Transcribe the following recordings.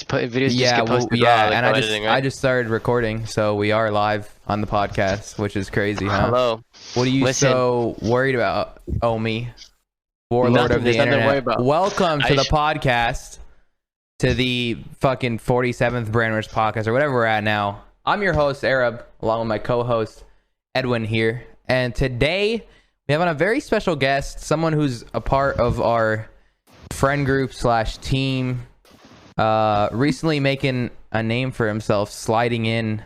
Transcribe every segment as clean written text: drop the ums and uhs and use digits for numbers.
videos just Yeah, get posted yeah, raw, like and no I editing, right? just started recording, so we are live on the podcast, which is crazy, huh? Hello. What are you Listen. so worried about, Omie? Warlord Nothing, of the there's nothing to worry internet. about. Welcome to the podcast, to the fucking 47th Brandwers podcast, or whatever we're at now. I'm your host, Arab, along with my co-host, Edwin here. And today, we have on a very special guest, someone who's a part of our friend group / team, recently making a name for himself, sliding in,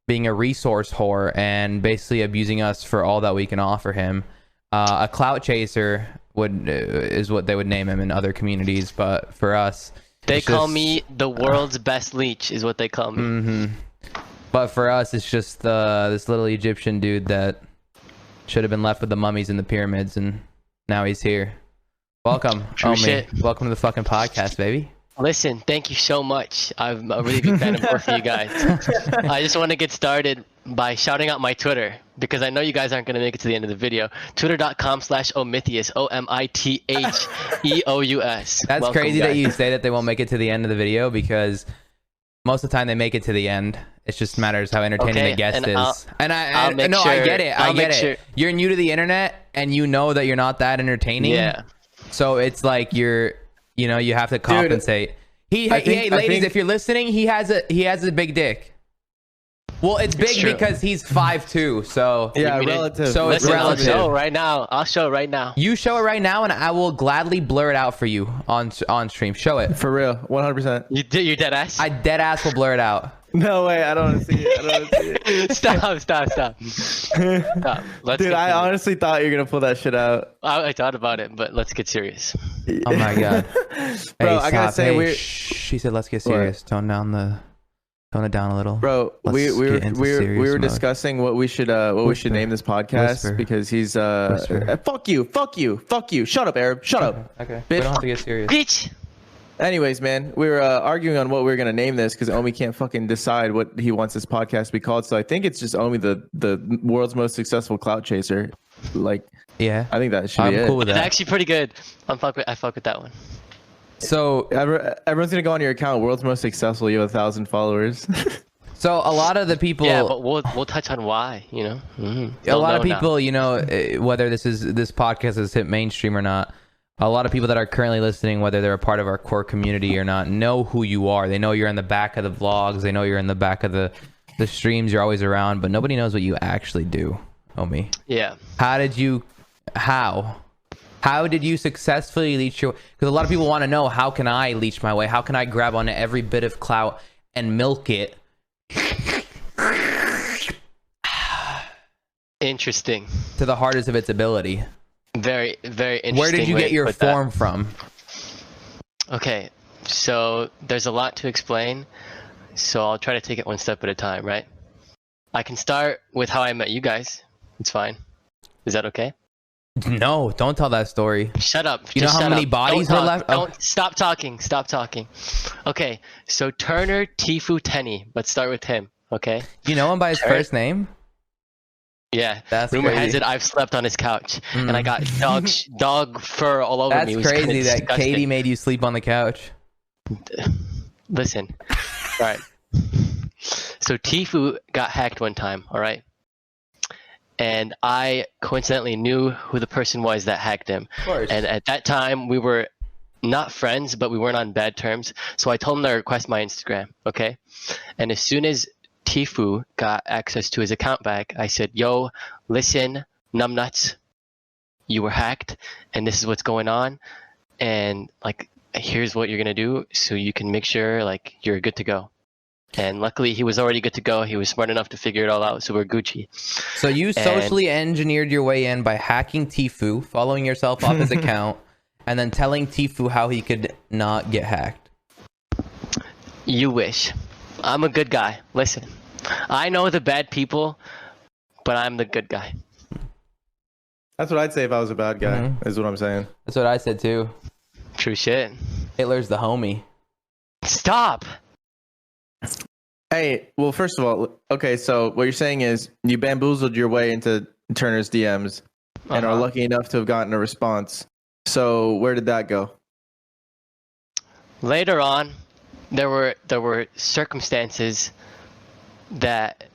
being a resource whore, and basically abusing us for all that we can offer him. A clout chaser is what they would name him in other communities, but for us, They call me the world's best leech, is what they call me. Mm-hmm. But for us, it's just this little Egyptian dude that should have been left with the mummies in the pyramids, and now he's here. Welcome, Omie. Welcome to the fucking podcast, baby. Listen, thank you so much. I'm a really big fan of both of you guys. I just want to get started by shouting out my Twitter, because I know you guys aren't going to make it to the end of the video. Twitter.com/Omithius, OMITHEOUS. That's Welcome, crazy guys. that you say that they won't make it to the end of the video, because most of the time they make it to the end. It just matters how entertaining the guest is. I get it. I get it. You're new to the internet, and you know that you're not that entertaining. Yeah. So it's like you have to compensate. Hey, ladies, if you're listening, he has a big dick. Well, it's big because he's 5'2", so yeah, relative. So it's relative. I'll show right now. I'll show right now. You show it right now, and I will gladly blur it out for you on stream. Show it For real, 100%. You dead ass? I dead ass will blur it out. No way, I don't want to see it. Stop. Let's Dude, I honestly thought you were gonna pull that shit out. I thought about it, but let's get serious. Oh my god. Bro, I gotta say, she said let's get serious. Tone it down a little. Bro, we were discussing what we should name this podcast. Whisper. Because he's fuck you. Shut up, Arab. Shut up. Okay. Bitch. We don't have to get serious. Bitch. Anyways, man, we were arguing on what we were gonna name this because Omie can't fucking decide what he wants this podcast to be called. So I think it's just Omie, the world's most successful clout chaser. Like, yeah, I think that should be it. I'm cool with that. It's actually pretty good. I fuck with that one. So everyone's gonna go on your account. World's most successful. You have 1,000 followers. So a lot of the people. Yeah, but we'll touch on why. Mm-hmm. A lot of people, whether this podcast has hit mainstream or not. A lot of people that are currently listening, whether they're a part of our core community or not, know who you are. They know you're in the back of the vlogs. They know you're in the back of the streams. You're always around, but nobody knows what you actually do, Omie. Yeah. How did you successfully leech your? Because a lot of people want to know, how can I leech my way? How can I grab onto every bit of clout and milk it? Interesting. To the hardest of its ability. Very, very interesting. Where did you get your form from? Okay, so there's a lot to explain, so I'll try to take it one step at a time, right? I can start with how I met you guys. It's fine. Is that okay? No, don't tell that story. Shut up. You know how many bodies were left? Don't stop talking. Stop talking. Okay, so Turner Tifu Tenny. Let's start with him, okay? You know him by his first name? Yeah, that's rumor crazy. has it I've slept on his couch and I got dog fur all over me. That's crazy that Katie made you sleep on the couch. Listen, all right. So Tifu got hacked one time, all right? And I coincidentally knew who the person was that hacked him. Of course. And at that time, we were not friends, but we weren't on bad terms. So I told him to request my Instagram, okay? And as soon as Tifu got access to his account back, I said, yo, listen, numbnuts, you were hacked and this is what's going on, and like, here's what you're gonna do so you can make sure like you're good to go. And luckily he was already good to go. He was smart enough to figure it all out, so we're Gucci. So you socially engineered your way in by hacking Tifu, following yourself off his account, and then telling Tifu how he could not get hacked. You wish. I'm a good guy. Listen, I know the bad people, but I'm the good guy. That's what I'd say if I was a bad guy, is what I'm saying. That's what I said too. True shit. Hitler's the homie. Stop! Hey, well, first of all, okay, so what you're saying is you bamboozled your way into Turner's DMs and are lucky enough to have gotten a response. So where did that go? Later on, there were circumstances that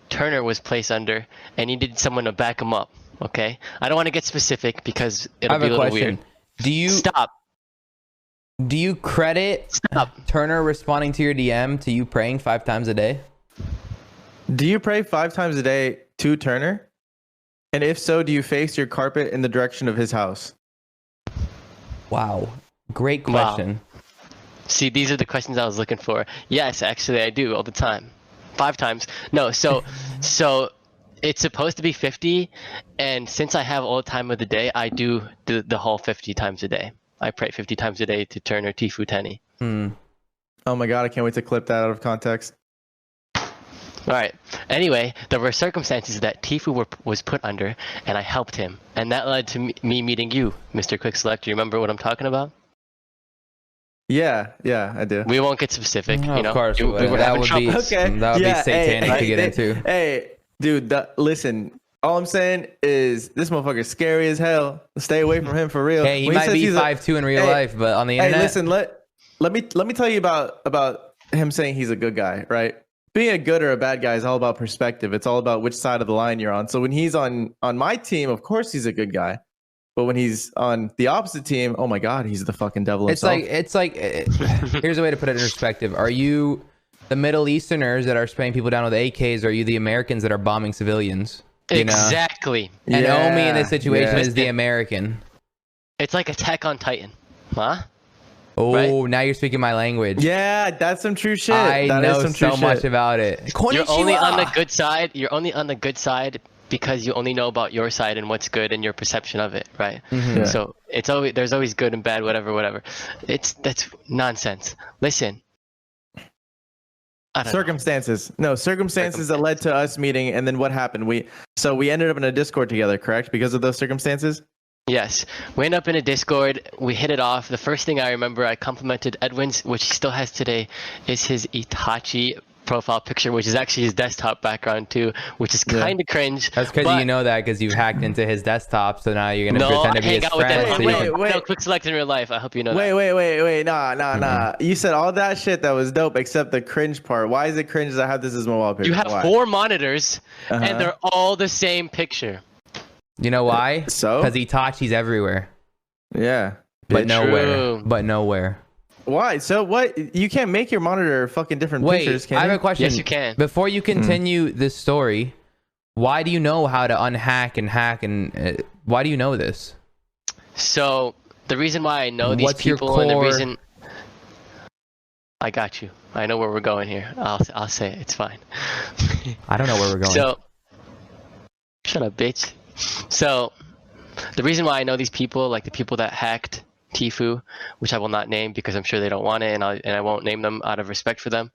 Turner was placed under, and he needed someone to back him up. Okay, I don't want to get specific because I it'll have be a a little question. weird. Stop. Do you credit Turner responding to your DM to you praying 5 times a day? Do you pray 5 times a day to Turner? And if so, do you face your carpet in the direction of his house? Wow. Great question. Wow. See, these are the questions I was looking for. Yes, actually, I do all the time. 5 times. No, so it's supposed to be 50, and since I have all the time of the day, I do the whole 50 times a day. I pray 50 times a day to Turner Tifu Tenny. Oh my god, I can't wait to clip that out of context. All right. Anyway, there were circumstances that Tifu was put under, and I helped him, and that led to me meeting you, Mr. Quick Select. Do you remember what I'm talking about? Yeah, I do. We won't get specific. Oh, you know, of course, we were that having would trouble. be that would be satanic to get into. Hey, dude, listen. All I'm saying is this motherfucker's scary as hell. Stay away from him for real. Hey, he might be 5'2" in real life, but on the internet. Hey, listen, let me tell you about him saying he's a good guy, right? Being a good or a bad guy is all about perspective. It's all about which side of the line you're on. So when he's on my team, of course he's a good guy. But when he's on the opposite team, oh my god, he's the fucking devil himself. It's like here's a way to put it in perspective. Are you the Middle Easterners that are spraying people down with AKs, or are you the Americans that are bombing civilians? You Exactly. Know? And Omie in this situation is the American. It's like Attack on Titan. Huh? Oh, right? Now you're speaking my language. Yeah, that's some true shit. I know so much shit. about it. You're only on the good side. You're only on the good side because you only know about your side and what's good and your perception of it, right? Mm-hmm. Yeah. So there's always good and bad, whatever. That's nonsense. Listen. Circumstances that led to us meeting, and then what happened? We ended up in a Discord together, correct? Because of those circumstances. Yes, we ended up in a Discord. We hit it off. The first thing I remember, I complimented Edwin's, which he still has today, is his Itachi profile picture, which is actually his desktop background too, which is kind of cringe. That's because you know that because you've hacked into his desktop, so now you're gonna pretend to be his friend. No, Quick Select in real life. I hope you know that. Wait. Nah. You said all that shit that was dope except the cringe part. Why is it cringe that I have this as my wallpaper? You have 4 monitors, and they're all the same picture. You know why? So? Because Itachi's everywhere. Yeah. But nowhere. Why? So what? You can't make your monitor fucking different pictures, can you? I have a question. Yes, you can. Before you continue this story, why do you know how to unhack and hack, and why do you know this? So the reason why I know these people and the reason I got you. I know where we're going here. I'll say it. It's fine. I don't know where we're going. So shut up, bitch. So the reason why I know these people, like the people that hacked Tifu, which I will not name because I'm sure they don't want it, and I won't name them out of respect for them,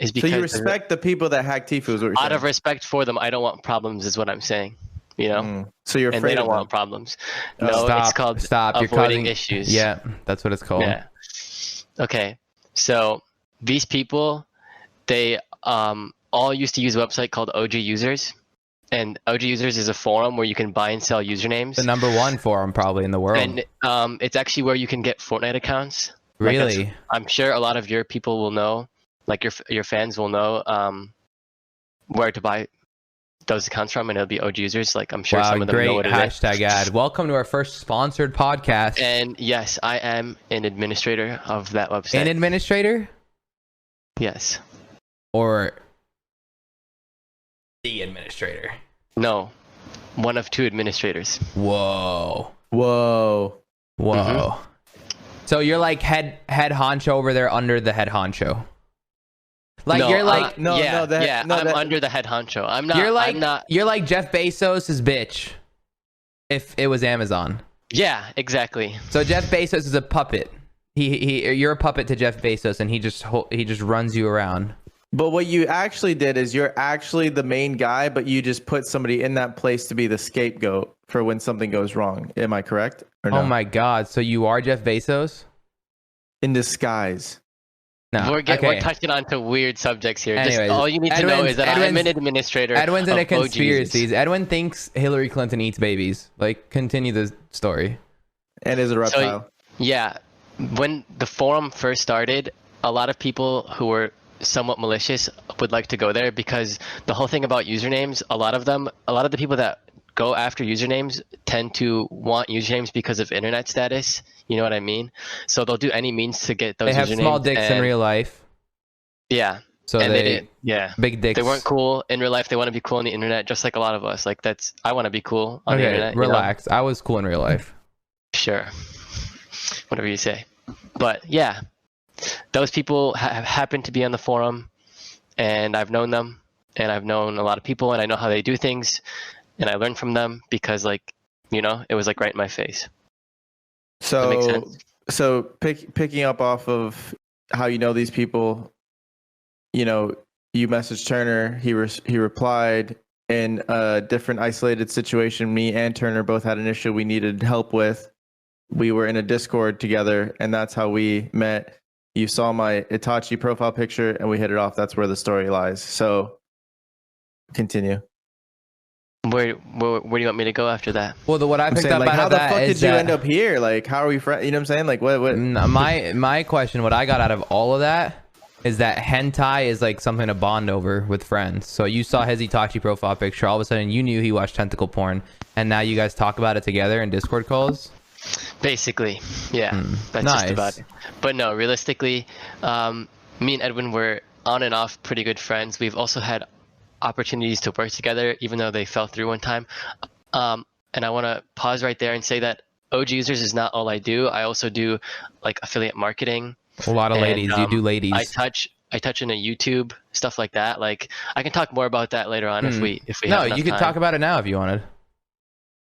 is because so you respect the people that hack Tifu, is what you're saying. Out of respect for them, I don't want problems, is what I'm saying. You know. So you're afraid and they don't of them. want problems. No, it's called avoiding you're causing issues. Yeah, that's what it's called. Yeah. Okay. So these people, they all used to use a website called OGUsers. And OGUsers is a forum where you can buy and sell usernames. The #1 forum probably in the world. And it's actually where you can get Fortnite accounts. Really? Like I'm sure a lot of your people will know, like your fans will know where to buy those accounts from, and it'll be OGUsers. Like I'm sure some of them know what it is. Hashtag ad. Welcome to our first sponsored podcast. And yes, I am an administrator of that website. An administrator? Yes. Or the administrator? No, one of 2 administrators. Whoa. Mm-hmm. So you're like head honcho over there under the head honcho. Like no, you're like I'm under the head honcho. I'm not. You're like Jeff Bezos' bitch. If it was Amazon. Yeah, exactly. So Jeff Bezos is a puppet. You're a puppet to Jeff Bezos, and he just runs you around. But what you actually did is you're actually the main guy, but you just put somebody in that place to be the scapegoat for when something goes wrong. Am I correct? Or no? Oh my God. So you are Jeff Bezos? In disguise. No. We're touching on to weird subjects here. Anyways, all you need to know is that I'm an administrator. Edwin's into of conspiracies. OGUsers. Edwin thinks Hillary Clinton eats babies. Like, continue the story. And is a reptile. So, yeah. When the forum first started, a lot of people who were somewhat malicious would like to go there because the whole thing about usernames, a lot of the people that go after usernames tend to want usernames because of internet status. You know what I mean? So they'll do any means to get those They have usernames. small dicks in real life. Yeah. So and they didn't, yeah, big dicks. They weren't cool in real life. They want to be cool on the internet, just like a lot of us. Like I want to be cool on the internet. Relax. I was cool in real life. Sure. Whatever you say. But yeah, those people happen to be on the forum, and I've known them, and I've known a lot of people, and I know how they do things, and I learned from them because, like, you know, it was like right in my face. So, that makes sense? So picking up off of how you know these people, you know, you messaged Turner, he replied in a different isolated situation. Me and Turner both had an issue we needed help with. We were in a Discord together, and that's how we met. You saw my Itachi profile picture, and we hit it off. That's where the story lies. So, continue. Where do you want me to go after that? Well, what I picked up like, out how of the that fuck is did you that- end up here? Like, how are we friends? You know what I'm saying? Like, what? My question, what I got out of all of that is that hentai is like something to bond over with friends. So you saw his Itachi profile picture, all of a sudden you knew he watched tentacle porn, and now you guys talk about it together in Discord calls. Basically, yeah, that's Nice. just about it. But no, realistically, me and Edwin were on and off pretty good friends. We've also had opportunities to work together, even though they fell through one time. And I want to pause right there and say that OGUsers is not all I do. I also do like affiliate marketing. A lot of And, ladies. You do ladies. I touch into YouTube, stuff like that. Like I can talk more about that later on if we No, have enough you could time. talk about it now if you wanted.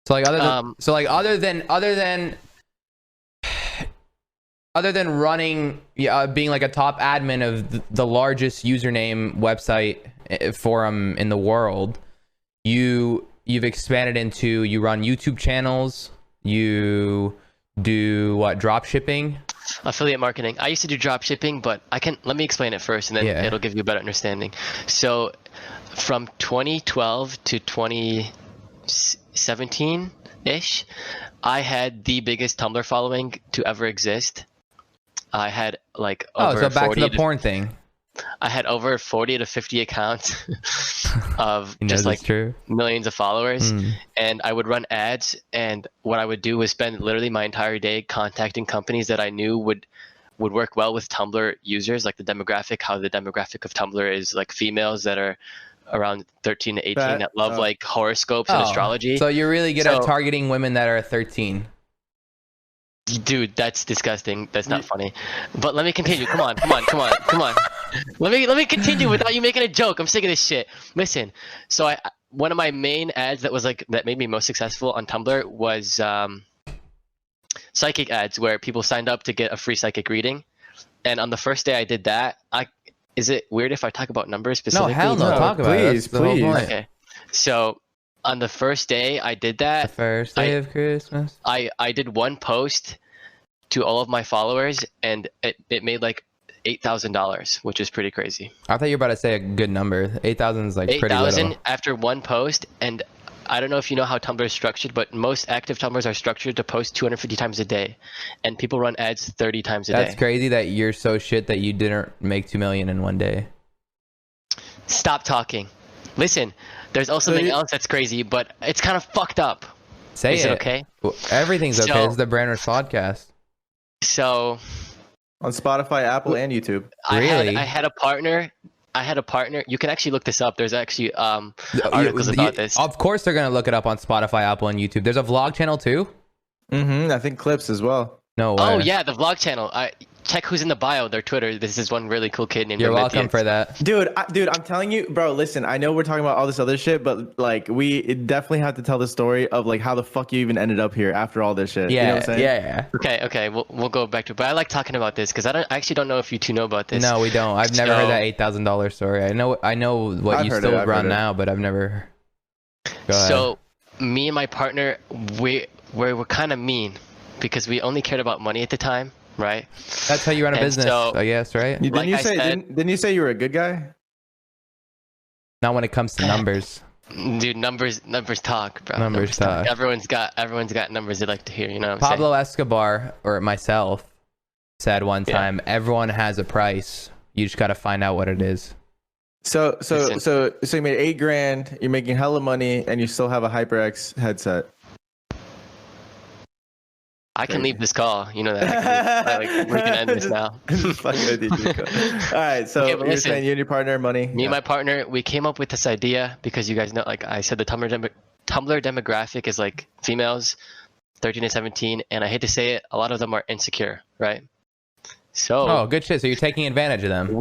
So like other than running, being like a top admin of the largest username website forum in the world, you've expanded into, you run YouTube channels, you do what, drop shipping? Affiliate marketing. I used to do drop shipping, but let me explain it first and then it'll give you a better understanding. So from 2012 to 2017-ish, I had the biggest Tumblr following to ever exist. I had like over so back 40 to the porn thing. I had over 40 to 50 accounts of just like millions of followers, and I would run ads, and what I would do was spend literally my entire day contacting companies that I knew would work well with Tumblr users, like the demographic, how the demographic of Tumblr is like females that are around 13 to 18 that love like horoscopes and astrology. So you're really good at targeting women that are 13. Dude, that's disgusting. That's not funny. But let me continue. Come on. Let me continue without you making a joke. I'm sick of this shit. Listen. So one of my main ads that made me most successful on Tumblr was psychic ads, where people signed up to get a free psychic reading. And on the first day I did that, is it weird if I talk about numbers specifically? No, hell no. Talk about it. Please. Okay. So on the first day I did that. The first day of Christmas. I did one post to all of my followers, and it made like $8,000, which is pretty crazy. I thought you were about to say a good number. 8,000 is like pretty little. 8,000 after one post, and I don't know if you know how Tumblr is structured, but most active Tumblrs are structured to post 250 times a day, and people run ads 30 times a day. That's crazy that you're so shit that you didn't make 2 million in one day. Stop talking. Listen, there's also something else that's crazy, but it's kind of fucked up. Say Is it okay? Everything's okay. This is the Branders podcast. So on Spotify, Apple, and YouTube. I had a partner. You can actually look this up. There's actually articles about this. Of course they're going to look it up on Spotify, Apple, and YouTube. There's a vlog channel too? I think clips as well. No way. Oh, yeah, the vlog channel. Check who's in the bio, their Twitter. This is one really cool kid named You're Prometheus. welcome for that. Dude, I'm telling you, bro, listen, I know we're talking about all this other shit, but like we definitely have to tell the story of like how the fuck you even ended up here after all this shit. Yeah, you know what I'm saying? yeah. Okay, we'll go back to it. But I like talking about this because I actually don't know if you two know about this. No, we don't. I've never heard that $8,000 story. I know what you still run now, but I've never. Go ahead. So me and my partner, we were kind of mean because we only cared about money at the time. Right. That's how you run a business, I guess, right? Didn't you say you were a good guy? Not when it comes to numbers. Dude, numbers talk, bro. Numbers talk. Everyone's got numbers they like to hear. You know what I'm Pablo Escobar or myself said one Yeah. time, everyone has a price. You just got to find out what it is. So you made $8,000. You're making hella money, and you still have a HyperX headset. I can leave this call. You know that. We can end this now. Just fucking with you, Chico. All right. So Okay, but you're listen, saying you and your partner money. Me and my partner, we came up with this idea because you guys know, like I said, the Tumblr demographic is like females, 13 to 17, and I hate to say it, a lot of them are insecure, right? So. Oh, good shit. So you're taking advantage of them.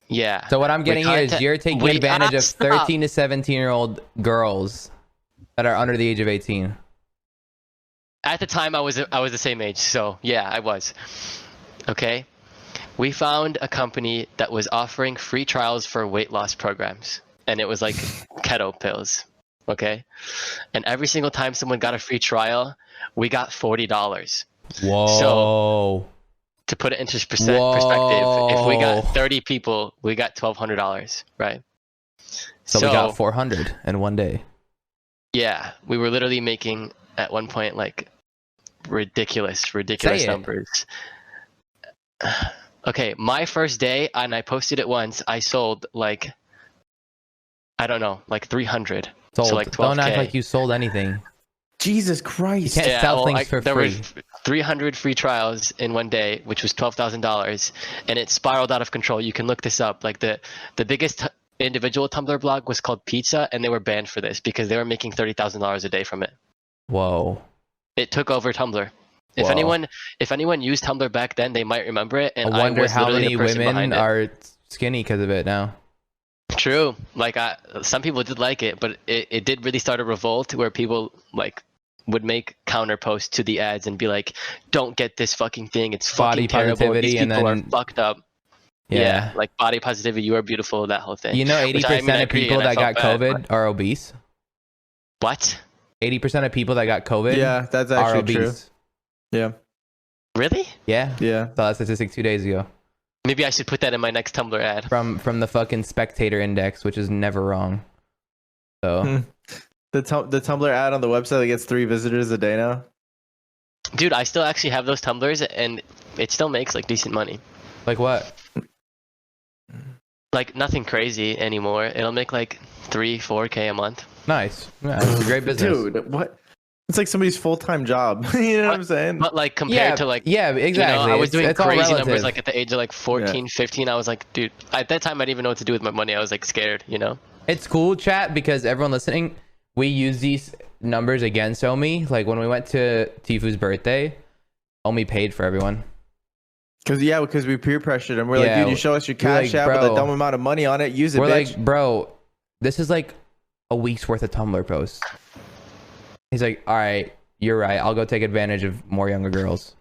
Yeah. So what I'm getting here is you're taking advantage of 13 to 17-year-old girls that are under the age of 18. At the time, I was the same age, so yeah, I was. Okay. We found a company that was offering free trials for weight loss programs, and it was like keto pills. Okay. And every single time someone got a free trial, we got $40. Whoa. So, to put it into perspective, if we got 30 people, we got $1,200, right? So we got 400 in one day. Yeah, we were literally making at one point like ridiculous numbers. Okay, my first day, and I posted it once, I sold like, I don't know, like 300. Sold. So like 12K. Don't act like you sold anything. Jesus Christ. You can't sell things for there free. were 300 free trials in one day, which was $12,000, and it spiraled out of control. You can look this up. Like the biggest individual Tumblr blog was called Pizza, and they were banned for this because they were making $30,000 a day from it. Whoa. It took over Tumblr. If anyone used Tumblr back then, they might remember it. And I wonder was how literally many the person women behind it. are skinny because of it now. True. Like some people did like it, but it did really start a revolt where people like would make counter posts to the ads and be like, "Don't get this fucking thing. It's fucking Body terrible. positivity, These and people then are fucked up." Yeah, like body positivity. You are beautiful. That whole thing. You know, 80% of people that got COVID are obese. What? 80% of people that got COVID Yeah, that's are actually true. obese. Yeah. Really? Yeah. Yeah. Saw that statistic 2 days ago. Maybe I should put that in my next Tumblr ad. From the fucking Spectator Index, which is never wrong. So The Tumblr ad on the website that gets 3 visitors a day now. Dude, I still actually have those Tumblrs, and it still makes like decent money. like what? Like nothing crazy anymore. It'll make like 3-4K a month. Nice. Yeah, it's a great business. Dude, what? It's like somebody's full-time job. You know what I'm saying? But like compared to like, yeah, exactly. You know, I was doing it's all crazy relative. numbers like at the age of like 14, 15. I was like, dude, at that time I didn't even know what to do with my money. I was like scared, you know? It's cool, chat, because everyone listening, we use these numbers against Omie. Like when we went to Tifu's birthday, Omie paid for everyone. Because we peer pressured him. We're like, dude, you show us your cash app with a dumb amount of money on it. Use it, We're bitch. like, bro, this is like a week's worth of Tumblr posts. He's like, all right, you're right. I'll go take advantage of more younger girls.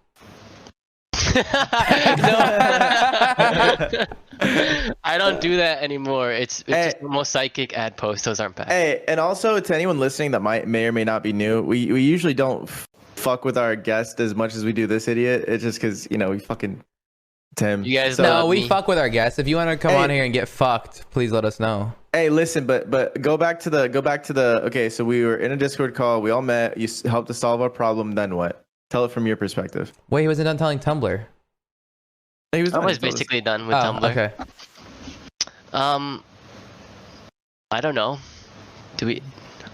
I don't do that anymore. It's just the most psychic ad posts. Those aren't bad. Hey, and also to anyone listening that may or may not be new, we usually don't fuck with our guest as much as we do this idiot. It's just because, you know, we fucking Tim. You guys No, we fuck with our guests. If you want to come on here and get fucked, please let us know. Hey, listen, but go back to the okay, so we were in a Discord call, we all met, you helped us solve our problem, then what? Tell it from your perspective. Wait, he wasn't done telling Tumblr. He was I was basically done with Tumblr. Okay. I don't know.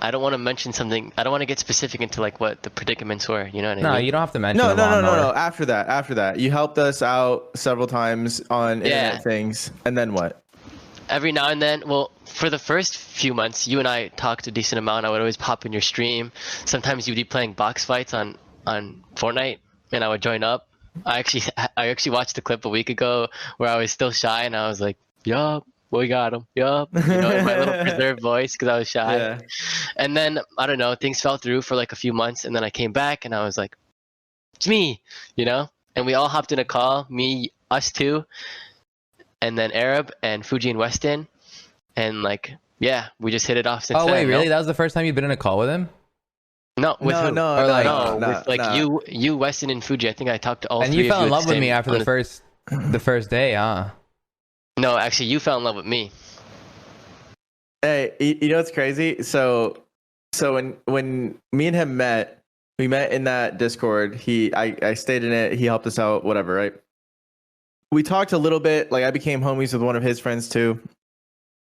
I don't want to mention something. I don't want to get specific into like what the predicaments were. You know what I mean? No, you don't have to mention No. no. After that, you helped us out several times on internet things, and then what? Every now and then, well, for the first few months, you and I talked a decent amount. I would always pop in your stream. Sometimes you'd be playing box fights on Fortnite, and I would join up. I actually watched the clip a week ago where I was still shy, and I was like, "Yup, we got him. Yup," you know, in my little preserved voice because I was shy. Yeah. And then I don't know, things fell through for like a few months, and then I came back, and I was like, "It's me," you know. And we all hopped in a call, us two, and then Arab and Fuji and Weston, and like, yeah, we just hit it off since then. Oh wait, really? That was the first time you've been in a call with him? No, with who? No, with like you, Weston, and Fuji. I think I talked to all three of you. And you fell in love with me after the first day, huh? No, actually, you fell in love with me. Hey, you know what's crazy? So when me and him met, we met in that Discord. I stayed in it. He helped us out, whatever, right? we talked a little bit. Like I became homies with one of his friends too.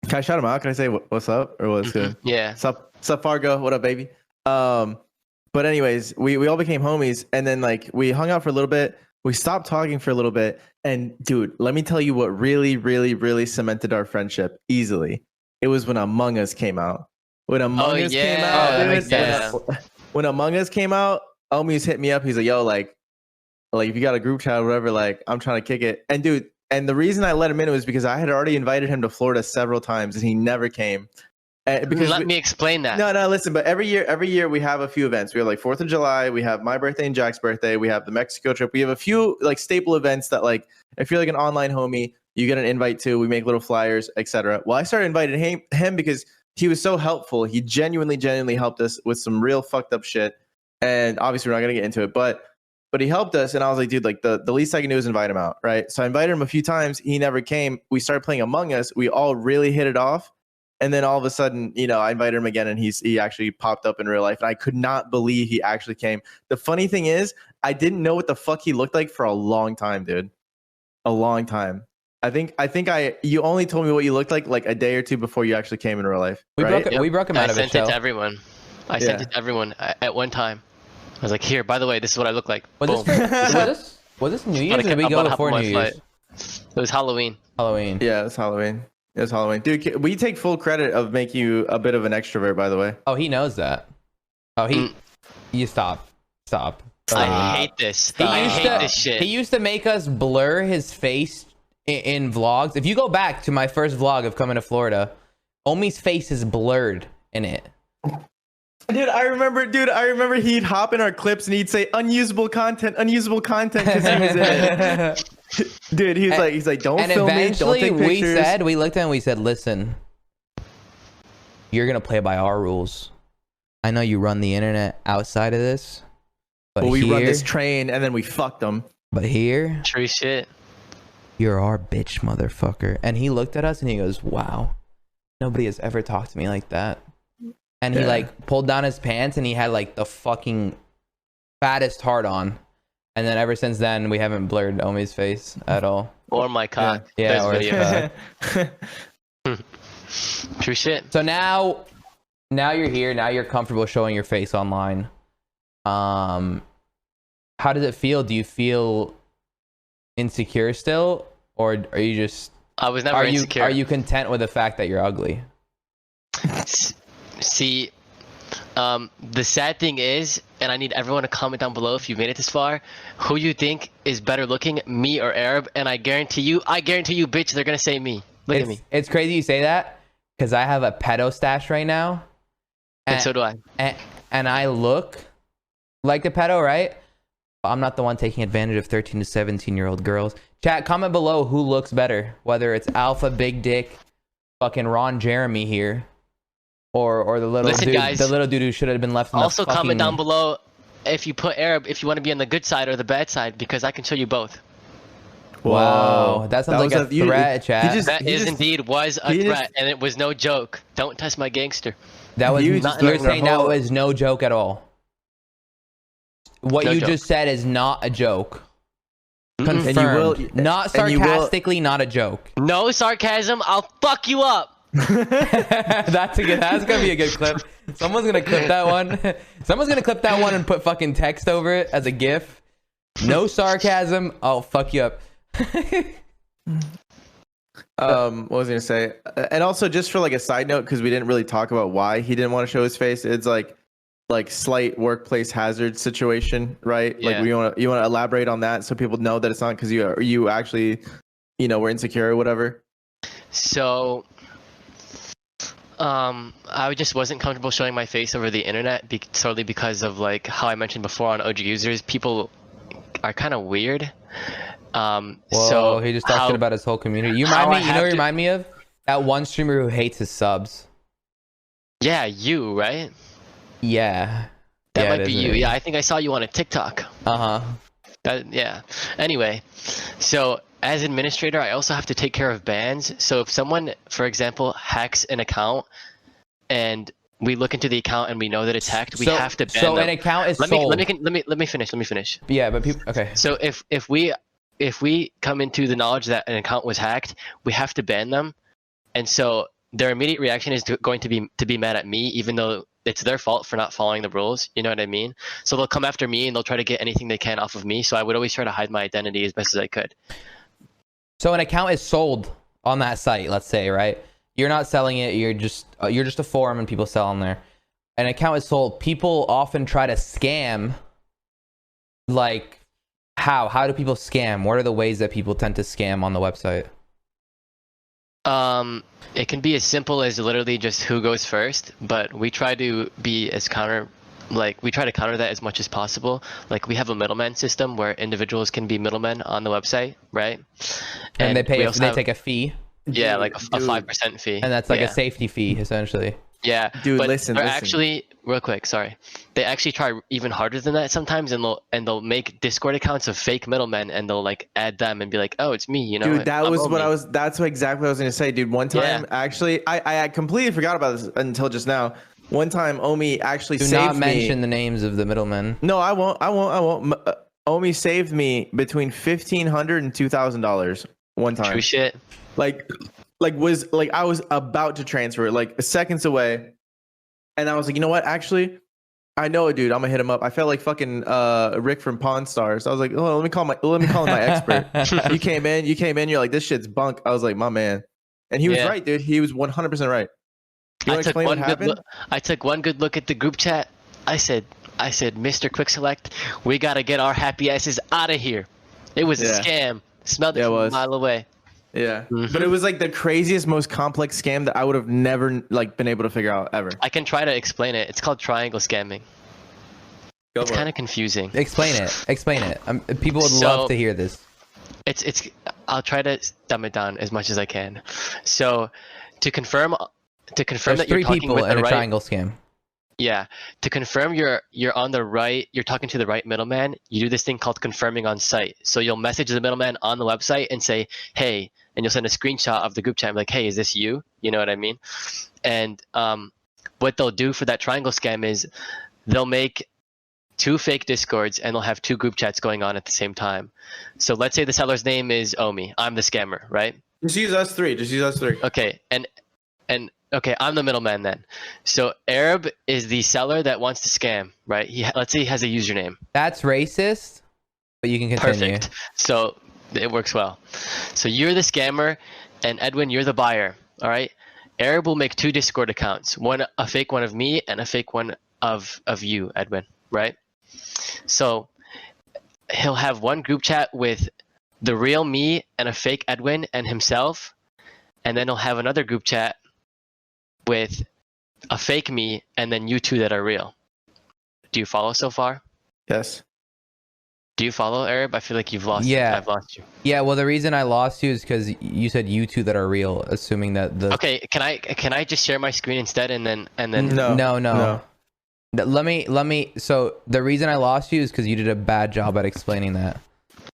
Can I shout him out? Can I say what's up or what's good? Yeah. Sup Fargo? What up, baby? But anyways, we all became homies, and then like we hung out for a little bit. We stopped talking for a little bit, and dude, let me tell you what really, really, really cemented our friendship easily. It was when Among Us came out. When Among Us came out, that makes sense. When Among Us came out, Omie's hit me up. He's like, "Yo, like if you got a group chat or whatever, like I'm trying to kick it." And dude, and the reason I let him in was because I had already invited him to Florida several times, and he never came. Let me explain that. No, listen. But every year we have a few events. We have like 4th of July. We have my birthday and Jack's birthday. We have the Mexico trip. We have a few like staple events that like if you're like an online homie, you get an invite to. We make little flyers, etc. Well, I started inviting him because he was so helpful. He genuinely helped us with some real fucked up shit. And obviously we're not gonna get into it, but he helped us. And I was like, dude, like the least I can do is invite him out, right? So I invited him a few times. He never came. We started playing Among Us. We all really hit it off. And then all of a sudden, you know, I invited him again, and he actually popped up in real life. And I could not believe he actually came. The funny thing is, I didn't know what the fuck he looked like for a long time, dude. A long time. I think you only told me what you looked like a day or two before you actually came in real life. We right? broke him out of his I sent shell. it to everyone. I sent it to everyone at one time. I was like, here, by the way, this is what I look like. Was this New Year's or did we go before New Year's? It was Halloween. Yeah, it's Halloween. It's Halloween. Dude, we take full credit of making you a bit of an extrovert, by the way. Oh, he knows that. Oh, you stop. I hate this. I hate this shit. He used to make us blur his face in vlogs. If you go back to my first vlog of coming to Florida, Omie's face is blurred in it. Dude, I remember he'd hop in our clips and he'd say unusable content because he was in it. Dude, he's like, don't film me, don't take pictures. We looked at him and we said, listen, you're gonna play by our rules. I know you run the internet outside of this, but we run this train and then we fucked them. But here, true shit. You're our bitch, motherfucker. And he looked at us and he goes, wow, nobody has ever talked to me like that. And he like pulled down his pants and he had like the fucking fattest heart on. And then ever since then, we haven't blurred Omie's face at all. Or my cock. Yeah, or true shit. So now you're here. Now you're comfortable showing your face online. How does it feel? Do you feel insecure still? Or are you just... I was never insecure. Are you content with the fact that you're ugly? See, the sad thing is, and I need everyone to comment down below if you've made it this far, who you think is better looking, me or Arab? And I guarantee you, bitch, they're gonna say me. Look at me. It's crazy you say that because I have a pedo stash right now, and so do I. And I look like the pedo, right? But I'm not the one taking advantage of 13 to 17-year-old girls. Chat, comment below who looks better, whether it's Alpha Big Dick, fucking Ron Jeremy here. Or the little dude, guys, the little dude who should have been left. Also, comment down below if you put Arab, if you want to be on the good side or the bad side, because I can show you both. Wow, that sounds like a threat, chat. That indeed was a threat, and it was no joke. Don't test my gangster. That was not. You're saying that was no joke at all. What you just said is not a joke. Confirmed. Not sarcastically, not a joke. No sarcasm. I'll fuck you up. That's gonna be a good clip. Someone's gonna clip that one. Someone's gonna clip that one and put fucking text over it as a GIF. No sarcasm. I'll fuck you up. What was I gonna say? And also, just for like a side note, because we didn't really talk about why he didn't want to show his face. It's like slight workplace hazard situation, right? Yeah. Like you want to elaborate on that so people know that it's not because you actually were insecure or whatever. So. I just wasn't comfortable showing my face over the internet solely because of like how I mentioned before on OGUsers. People are kind of weird. Whoa, so he just talked shit about his whole community. You remind me of that one streamer who hates his subs. Yeah, you, right? Yeah. That might be you. Yeah, I think I saw you on a TikTok. Yeah. Anyway, so as administrator, I also have to take care of bans. So if someone, for example, hacks an account and we look into the account and we know that it's hacked, we have to ban them. So an account is sold. Let me finish. Yeah, but people, okay. So if we if we come into the knowledge that an account was hacked, we have to ban them. And so their immediate reaction is going to be mad at me, even though it's their fault for not following the rules. You know what I mean? So they'll come after me and they'll try to get anything they can off of me. So I would always try to hide my identity as best as I could. So an account is sold on that site, let's say, right? You're not selling it. You're just a forum and people sell on there. An account is sold. People often try to scam. Like, how do people scam? What are the ways that people tend to scam on the website? It can be as simple as literally just who goes first, but we try to be as we try to counter that as much as possible. Like, we have a middleman system where individuals can be middlemen on the website, right? And they take a fee. Yeah, like a 5% fee. And that's like a safety fee, essentially. Yeah, dude, but listen. Actually, real quick, sorry. They actually try even harder than that sometimes, and they'll make Discord accounts of fake middlemen, and they'll like add them and be like, "Oh, it's me," you know. Dude, that's exactly what I was gonna say, dude. One time, actually, I completely forgot about this until just now. One time, Omie actually saved me. Do not mention the names of the middlemen. No, I won't. Omie saved me between $1,500 and $2,000 one time. True shit. I was about to transfer it, like seconds away, and I was like, you know what? Actually, I know a dude. I'm gonna hit him up. I felt like fucking Rick from Pawn Stars. I was like, oh, let me call him my expert. You came in. You're like, this shit's bunk. I was like, my man, and he was right, dude. He was 100% right. You want to explain what happened? I took one good look at the group chat. I said, Mr. Quick Select, we gotta get our happy asses out of here. It was a scam. Smelled it from a mile away. Yeah, but it was like the craziest, most complex scam that I would have never like been able to figure out ever. I can try to explain it. It's called triangle scamming. It's kind of confusing. Explain it. People would love to hear this. It's. I'll try to dumb it down as much as I can. So, to confirm There's that you're talking people with in the a right triangle scam. Yeah, to confirm you're on the right, you're talking to the right middleman, you do this thing called confirming on site. So you'll message the middleman on the website and say, hey, and you'll send a screenshot of the group chat like, hey, is this you? You know what I mean? And what they'll do for that triangle scam is they'll make 2 fake Discords and they'll have 2 group chats going on at the same time. So let's say the seller's name is Omie. I'm the scammer, right? Just use us three. Okay, and okay, I'm the middleman then. So Arab is the seller that wants to scam, right? Let's say he has a username. That's racist, but you can continue. Perfect. So it works well. So you're the scammer, and Edwin, you're the buyer. All right. Arab will make 2 Discord accounts, a fake one of me and a fake one of you, Edwin. Right. So he'll have one group chat with the real me and a fake Edwin and himself, and then he'll have another group chat with a fake me and then you 2 that are real. Do you follow so far? Yes. Do you follow, Arab? I feel like you've lost. Yeah. I've lost you. Yeah. Well, the reason I lost you is because you said you 2 that are real, assuming that the. Okay. Can I just share my screen instead and then? No. Let me. So the reason I lost you is because you did a bad job at explaining that.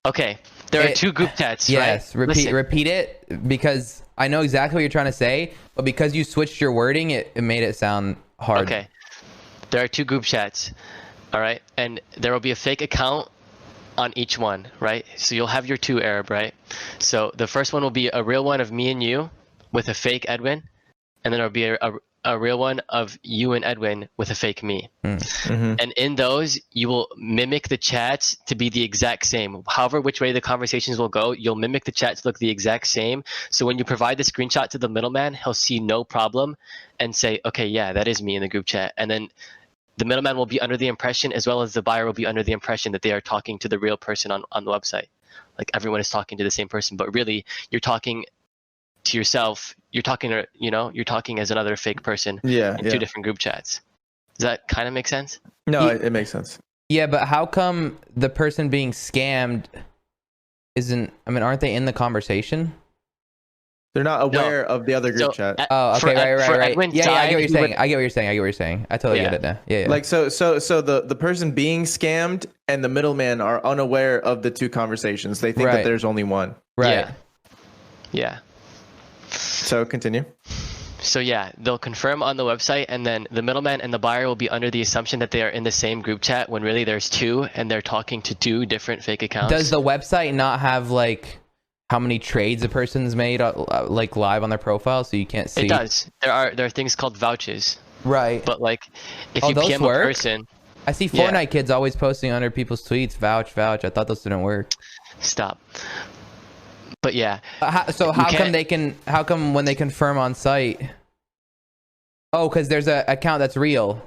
Okay. There are 2 group chats. Yes. Right? Repeat it, because I know exactly what you're trying to say, but because you switched your wording, it made it sound hard. Okay. There are 2 group chats. All right. And there will be a fake account on each one, right? So you'll have your 2, Arab, right? So the first one will be a real one of me and you with a fake Edwin, and then there'll be a real one of you and Edwin with a fake me. Mm-hmm. And in those, you will mimic the chats to be the exact same. However, which way the conversations will go, you'll mimic the chat to look the exact same. So when you provide the screenshot to the middleman, he'll see no problem and say, okay, yeah, that is me in the group chat. And then the middleman will be under the impression, as well as the buyer will be under the impression, that they are talking to the real person on the website. Like, everyone is talking to the same person, but really you're talking to yourself. You're talking as another fake person in 2 different group chats. Does that kind of make sense? No, it makes sense. Yeah, but how come the person being scammed aren't they in the conversation? They're not aware of the other group chat. Oh, okay, right. Edwin Yeah, I get what you're saying. would... I get what you're saying. I totally get it now. Yeah. Like, so the person being scammed and the middleman are unaware of the 2 conversations. They think that there's only one. Right. Yeah. So continue. So yeah, they'll confirm on the website, and then the middleman and the buyer will be under the assumption that they are in the same group chat when really there's two, and they're talking to two different fake accounts. Does the website not have like how many trades a person's made like live on their profile, so you can't see? It does. There are things called vouchers. Right. But like, if Oh, you those PM work? a person, I see Yeah. Fortnite kids always posting under people's tweets, vouch. I thought those didn't work. stop. But yeah, So how come can't- they can? How come when they confirm on site? Oh, because there's a account that's real.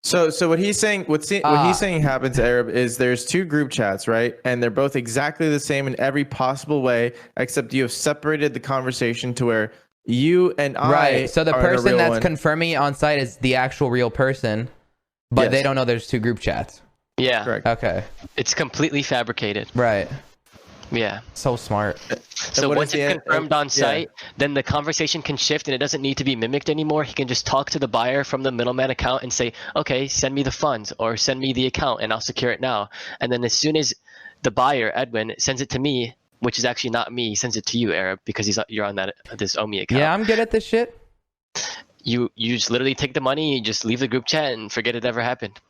So what he's saying, what he's saying happens, Arab, is there's two group chats, right? And they're both exactly the same in every possible way, except you have separated the conversation to where you and I Right. So the are in a person real that's one. confirming on site is the actual real person, but Yes. they don't know there's two group chats. yeah, Correct. Okay. it's completely fabricated. Right. Yeah. So smart. So what once is the it's end- confirmed on yeah. site, then the conversation can shift, and it doesn't need to be mimicked anymore. He can just talk to the buyer from the middleman account and say, okay, send me the funds or send me the account and I'll secure it now. And then as soon as the buyer, Edwin, sends it to me, which is actually not me, he sends it to you, Arab, because you're on this Omie account. Yeah, I'm good at this shit. You just literally take the money, you just leave the group chat and forget it ever happened.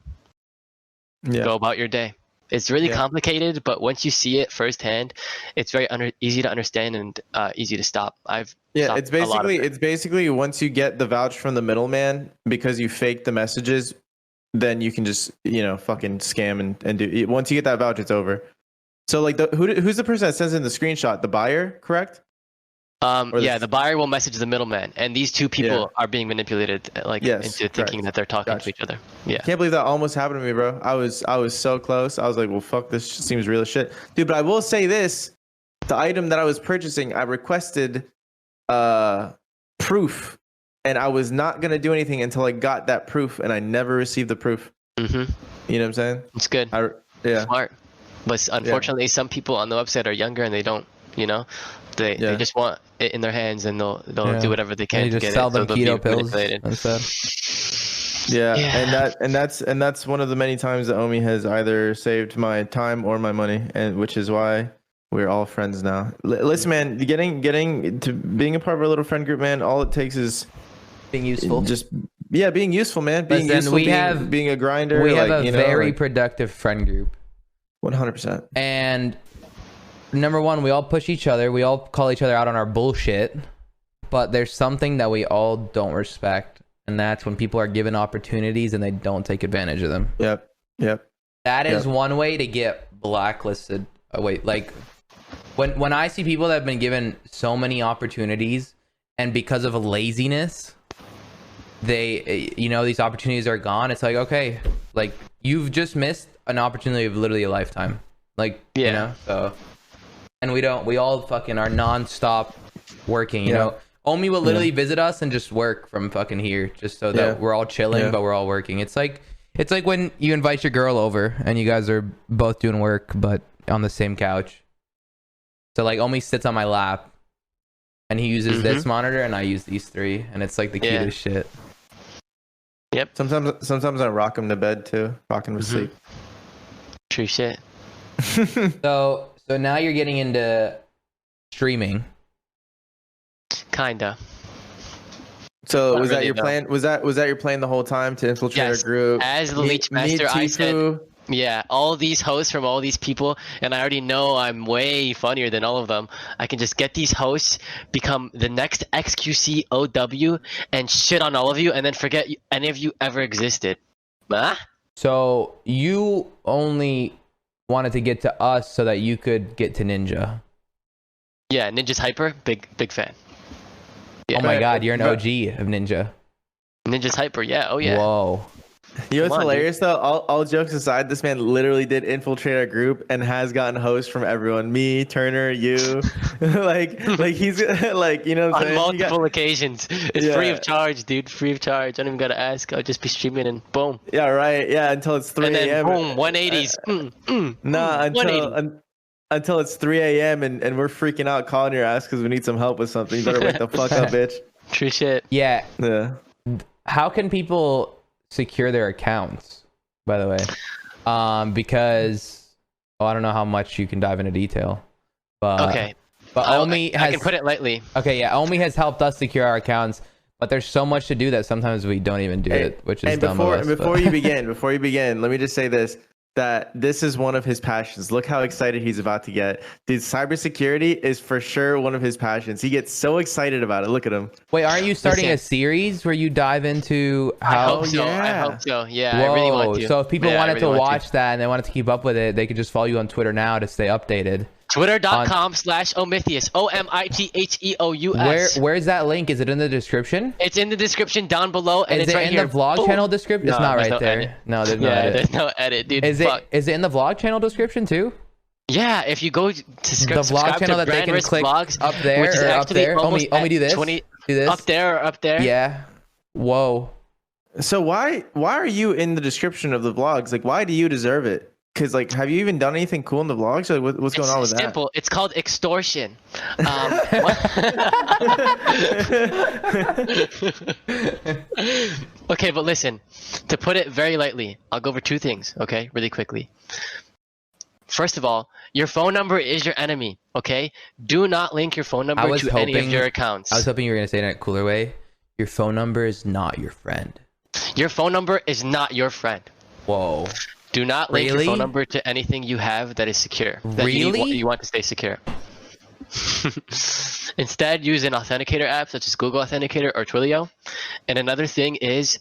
Yeah. Go about your day. It's really Yeah. complicated, but once you see it firsthand, it's very easy to understand and easy to stop. Yeah, stopped it's a lot of basically it. it's basically once you get the vouch from the middleman because you fake the messages, then you can just fucking scam and do. Once you get that vouch, it's over. So like who's the person that sends in the screenshot? The buyer, correct? or Yeah, the- the buyer will message the middleman, and these two people are being manipulated, Yes, into thinking correct. that they're talking Gotcha. to each other. Yeah. Can't believe that almost happened to me, bro. I was so close. I was like, well, fuck, this seems real as shit, dude. But I will say this: the item that I was purchasing, I requested proof, and I was not gonna do anything until I got that proof, and I never received the proof. Mm-hmm. You know what I'm saying? It's good. Yeah. Smart. But unfortunately, some people on the website are younger and they don't. They just want it in their hands, and they'll Yeah. do whatever they can They to just get sell it. them so they'll keto be pills manipulated. instead. Yeah, Yeah. and that's one of the many times that Omie has either saved my time or my money, and which is why we're all friends now. Listen, man, getting to being a part of our little friend group, man. All it takes is Being useful. just being useful, man. Being Listen, useful. Being a grinder. We have like, a very productive friend group. 100%. And number one, we all push each other. We all call each other out on our bullshit. But there's something that we all don't respect. And that's when people are given opportunities and they don't take advantage of them. Yep. That is Yep. one way to get blacklisted. Like when I see people that have been given so many opportunities and because of laziness, they, these opportunities are gone. It's like, okay, like you've just missed an opportunity of literally a lifetime. Like, so, and we all fucking are nonstop working, you know. Omie will literally visit us and just work from fucking here just so that we're all chilling, but we're all working. It's like when you invite your girl over and you guys are both doing work, but on the same couch. So like Omie sits on my lap and he uses this monitor and I use these three. And it's like the cutest shit. Yep. Sometimes I rock him to bed too. Rock him to sleep. True shit. So now you're getting into streaming. Kinda. So Not was that really, your no. plan? Was that your plan the whole time to infiltrate Yes. our group? As the Meet- Leech Master, meet I said, Tifu? yeah, all these hosts from all these people, and I already know I'm way funnier than all of them. I can just get these hosts, become the next XQCOW, and shit on all of you, and then forget any of you ever existed. Huh? So you only wanted to get to us so that you could get to Ninja. Yeah, Ninja's hyper, big fan. Yeah. Oh my god, you're an But- OG of Ninja. Ninja's hyper, yeah, oh yeah. Whoa. You know what's Come on, hilarious though? All jokes aside, this man literally did infiltrate our group and has gotten hosts from everyone. Me, Turner, you. like he's like, you know what I'm On saying? multiple occasions. It's free Yeah. of charge, dude. Free of charge. I don't even gotta ask. I'll just be streaming and boom. Yeah, right. Yeah, until it's 3 And then a.m. boom, 180s. Nah, 180. until it's 3 a.m. and we're freaking out calling your ass because we need some help with something. You better wake the fuck up, bitch. True shit. Yeah. Yeah. How can people secure their accounts, by the way? Because I don't know how much you can dive into detail. But Okay. But Omie I has can put it lightly. Okay, yeah, Omie has helped us secure our accounts, But there's so much to do that sometimes we don't even do it, which is dumb before, of us. Before you begin, let me just say this. That this is one of his passions. Look how excited he's about to get. Dude, cybersecurity is for sure one of his passions. He gets so excited about it. Look at him. Wait, aren't you starting a series where you dive into how? I hope so. yeah. I hope so. Yeah, Whoa. I really want to. So if people wanted really to watch that and they wanted to keep up with it, they could just follow you on Twitter now to stay updated. Twitter.com/Omithius. OMITHEOUS. Where's that link? Is it in the description? It's in the description down below, and Is it's it right in here. the vlog channel description? It's not right there. Edit. No, there's no edit. There's no edit, dude. Is it in the vlog channel description too? Yeah, if you go to The vlog subscribe channel to that they can Brand click Vlogs, up there which is or up actually there. almost Omie, do this. 20, Do this. Up there or up there. Yeah. Whoa. So why are you in the description of the vlogs? Like, why do you deserve it? Because, like, have you even done anything cool in the vlogs? Like, what's going on with It's simple. It's called extortion. Okay, but listen. To put it very lightly, I'll go over two things, okay? Really quickly. First of all, your phone number is your enemy, okay? Do not link your phone number to any of your accounts. I was hoping you were going to say it in a cooler way. Your phone number is not your friend. Your phone number is not your friend. Whoa. Do not link your phone number to anything you have that is secure. That you want to stay secure. Instead, use an authenticator app such as Google Authenticator or Twilio. And another thing is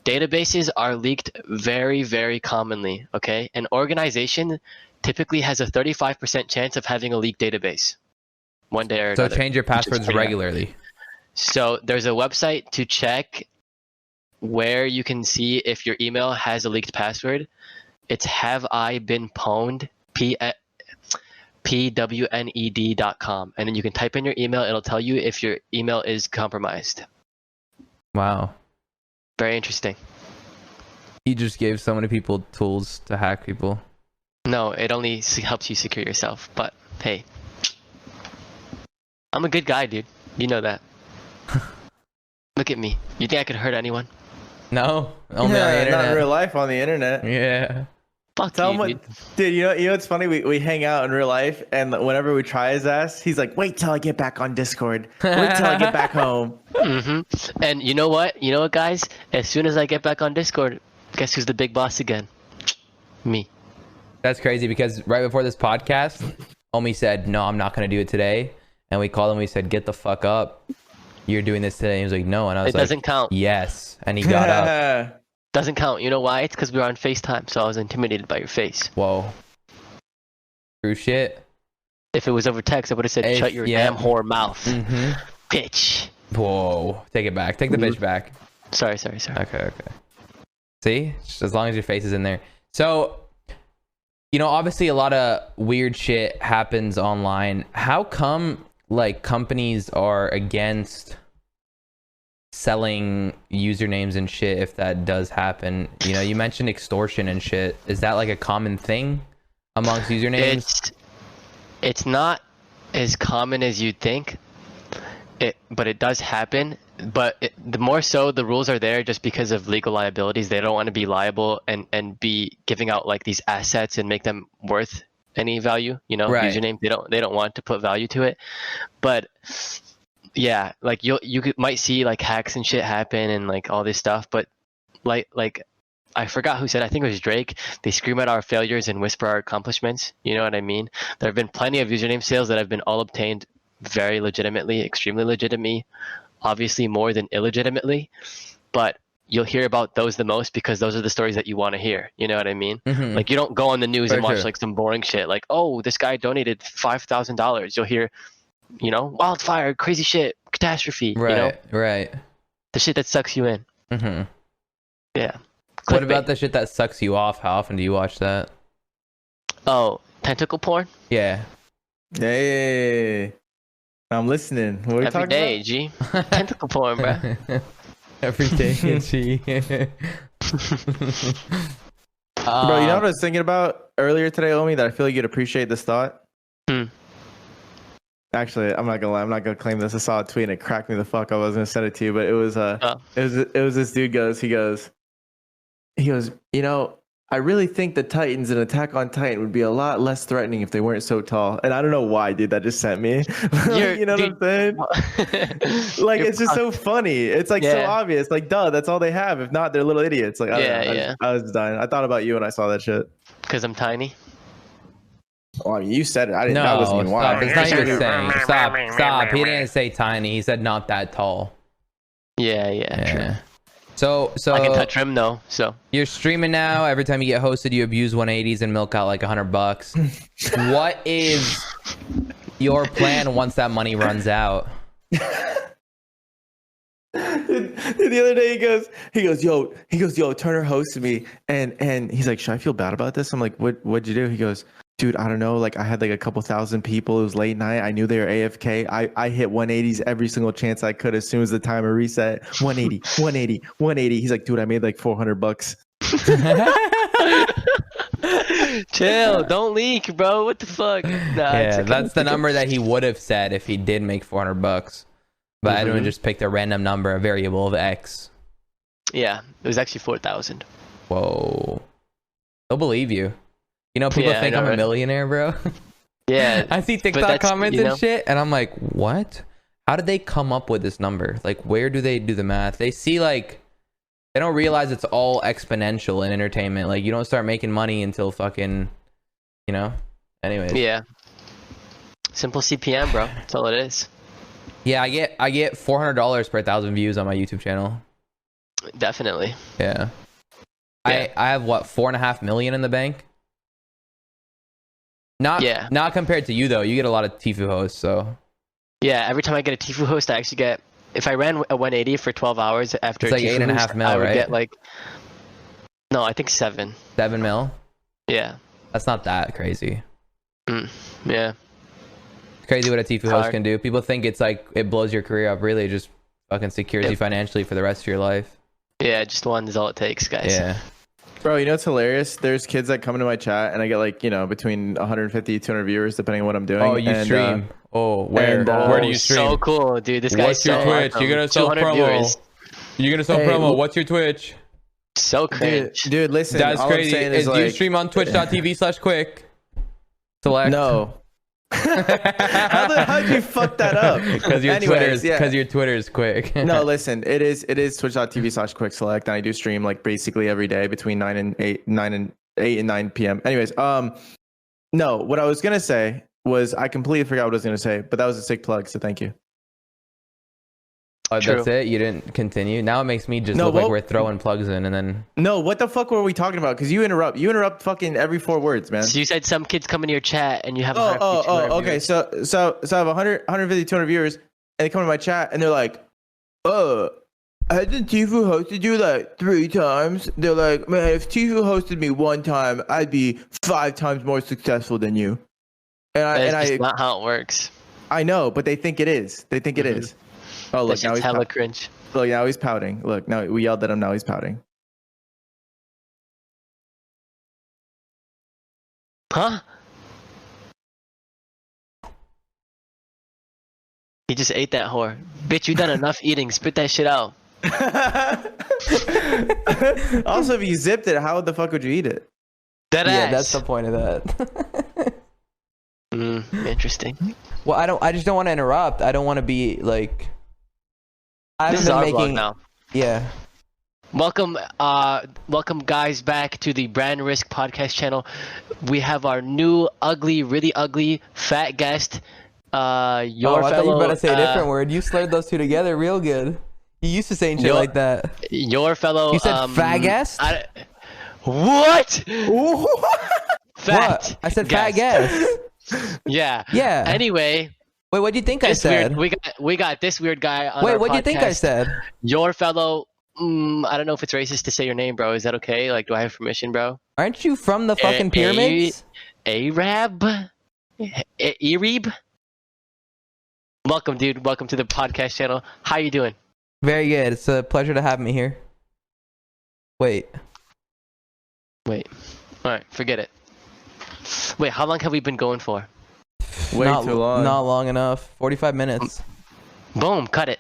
databases are leaked very, very commonly, okay? An organization typically has a 35% chance of having a leaked database one day or another. So change your passwords regularly. So there's a website to check where you can see if your email has a leaked password. It's Have I Been Pwned, PWNED.com. And then you can type in your email. It'll tell you if your email is compromised. Wow. Very interesting. You just gave so many people tools to hack people. No, it only helps you secure yourself. But hey, I'm a good guy, dude. You know that. Look at me. You think I could hurt anyone? No, only on the internet. Not in real life, on the internet. Yeah. Fuck Tell you, him dude. You know what's funny? We hang out in real life, and whenever we try his ass, he's like, "Wait till I get back on Discord. Wait till I get back home." Mm-hmm. And you know what? You know what, guys? As soon as I get back on Discord, guess who's the big boss again? Me. That's crazy because right before this podcast, Omie said, "No, I'm not going to do it today." And we called him. We said, "Get the fuck up. You're doing this today." And he was like, "No." And I was like, "It doesn't count." Yes. And he got up. Doesn't count. You know why? It's because we were on FaceTime, so I was intimidated by your face. Whoa. True shit. If it was over text, I would have said, "Shut your damn whore mouth, bitch." Whoa. Take it back. Take the bitch back. Sorry. Okay. See? Just as long as your face is in there. So, obviously a lot of weird shit happens online. How come, companies are against selling usernames and shit if that does happen? You mentioned extortion and shit. Is that a common thing amongst usernames? It's not as common as you'd think, but it does happen. But the more so, the rules are there just because of legal liabilities. They don't want to be liable and be giving out these assets and make them worth any value. Right. Username, they don't want to put value to it. But yeah, you might see hacks and shit happen and all this stuff, but I forgot who said, I think it was Drake, they scream at our failures and whisper our accomplishments. You know what I mean? There have been plenty of username sales that have been all obtained very legitimately, extremely legitimately, obviously more than illegitimately, but you'll hear about those the most because those are the stories that you want to hear. You know what I mean? Mm-hmm. You don't go on the news and watch some boring shit oh, this guy donated $5,000. You'll hear wildfire, crazy shit, catastrophe. Right. The shit that sucks you in. Mm-hmm. Yeah. What about the shit that sucks you off? How often do you watch that? Oh, tentacle porn? Yeah. Hey, I'm listeing. What are you talking day, about? G. Tentacle porn, bro. Every day, G. Bro, you know what I was thinking about earlier today, Omie, that I feel like you'd appreciate this thought? Actually, I'm not gonna lie. I'm not gonna claim this. I saw a tweet and it cracked me the fuck up. I was gonna send it to you, but it was this dude he goes, I really think the Titans and Attack on Titan would be a lot less threatening if they weren't so tall. And I don't know why, dude. That just sent me. You know what I'm saying? Like, it's just so funny. It's like so obvious. Like, duh, that's all they have. If not, they're little idiots. Like, I was dying. I thought about you when I saw that shit. Because I'm tiny. Oh, I mean, you said it. I didn't. No, that wasn't even why. stop. It's not even saying. Stop. He didn't say tiny. He said not that tall. Yeah. True. So I can touch him though. So you're streaming now. Every time you get hosted, you abuse 180s and milk out like $100. What is your plan once that money runs out? The other day he goes, yo, Turner hosted me, and he's like, should I feel bad about this? I'm like, what'd you do? He goes, dude, I don't know. Like, I had like a couple thousand people. It was late night. I knew they were AFK. I hit 180s every single chance I could as soon as the timer reset. 180. He's like, dude, I made like $400. Chill, don't leak, bro. What the fuck? Nah, yeah, that's the number that he would have said if he did make $400. But I don't just picked a random number, a variable of X. Yeah, it was actually 4,000. Whoa. They'll believe you. You know, people think I'm a millionaire, bro. Yeah. I see TikTok comments and shit, and I'm like, what? How did they come up with this number? Like, where do they do the math? They see, like, they don't realize it's all exponential in entertainment. Like, you don't start making money until fucking, you know? Anyways. Yeah. Simple CPM, bro. That's all it is. Yeah, I get $400 per 1,000 views on my YouTube channel. Definitely. Yeah. I have, what, 4.5 million in the bank? Not compared to you though. You get a lot of Tfue hosts, so. Yeah, every time I get a Tfue host, I actually get. If I ran a 180 for 12 hours after it's like a Tfue host, mil, I would right? get like. No, I think 7. 7 mil. Yeah. That's not that crazy. Yeah. It's crazy what a Tfue host can do. People think it's like it blows your career up. Really, it just fucking secures you financially for the rest of your life. Yeah, just one is all it takes, guys. Yeah. Bro, you know what's hilarious? There's kids that come into my chat and I get like, you know, between 150, 200 viewers depending on what I'm doing. Oh, you stream. Where do you stream? So cool, dude. This guy's What's your Twitch? You're gonna sell promo. Viewers. You're gonna sell promo. What's your Twitch? So cringe. Dude, listen. That's all crazy. I'm saying is Do you stream on twitch.tv/quick? Select. No. How'd you fuck that up? Because your Twitter is quick. No, listen, it is twitch.tv/quick select, and I do stream like basically every day between 9 and 8 and 9 p.m. Anyways, no, what I was gonna say was I completely forgot what I was gonna say, but that was a sick plug, so thank you. Oh, that's it? You didn't continue? Now it makes me just look like we're throwing plugs in and then... No, what the fuck were we talking about? Because you interrupt fucking every 4 words, man. So you said some kids come into your chat and you have... Okay. So I have 150, 200 viewers, and they come to my chat and they're like, hasn't Tfue hosted you like 3 times? They're like, man, if Tfue hosted me 1 time, I'd be 5 times more successful than you. That's not how it works. I know, but they think it is. They think it is. Oh, look, now he's hella cringe. Look, now he's pouting. Look, now we yelled at him. Now he's pouting. Huh? He just ate that whore. Bitch, you done enough eating. Spit that shit out. Also, if you zipped it, how the fuck would you eat it? Yeah, that's the point of that. Interesting. Well, I just don't want to interrupt. I don't want to be like... This is our vlog now. Yeah. Welcome guys back to the Brand Risk podcast channel. We have our new really ugly fat guest. I thought you were about to say a different word. You slurred those two together real good. You used to saying shit like that. Your fellow. You said fat guest? What? Fat. What? I said fat guest. Yeah. Yeah. Anyway. Wait, what do you think I said? We got this weird guy on Wait, our what do you think I said? Your fellow. I don't know if it's racist to say your name, bro. Is that okay? Like, do I have permission, bro? Aren't you from the fucking pyramids? Arab? Ereb? Welcome, dude. Welcome to the podcast channel. How you doing? Very good. It's a pleasure to have me here. Wait. All right, forget it. Wait, how long have we been going for? Way too long. Not long enough. 45 minutes. Boom, cut it.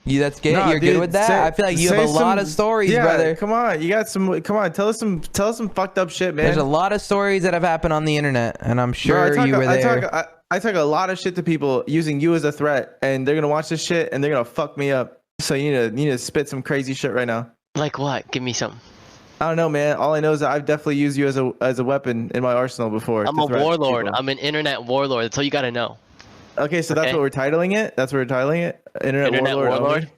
That's good. Nah, You're dude, good with that. I feel like you have a lot of stories, brother. Come on, you got some. Come on, tell us some fucked up shit, man. There's a lot of stories that have happened on the internet, and I'm sure you were there. I talk a lot of shit to people using you as a threat, and they're gonna watch this shit and they're gonna fuck me up. So you need to spit some crazy shit right now. Like what? Give me some. I don't know, man. All I know is that I've definitely used you as a weapon in my arsenal before. I'm a warlord. I'm an internet warlord. That's all you gotta know. Okay, so that's what we're titling it. That's what we're titling it. Internet warlord.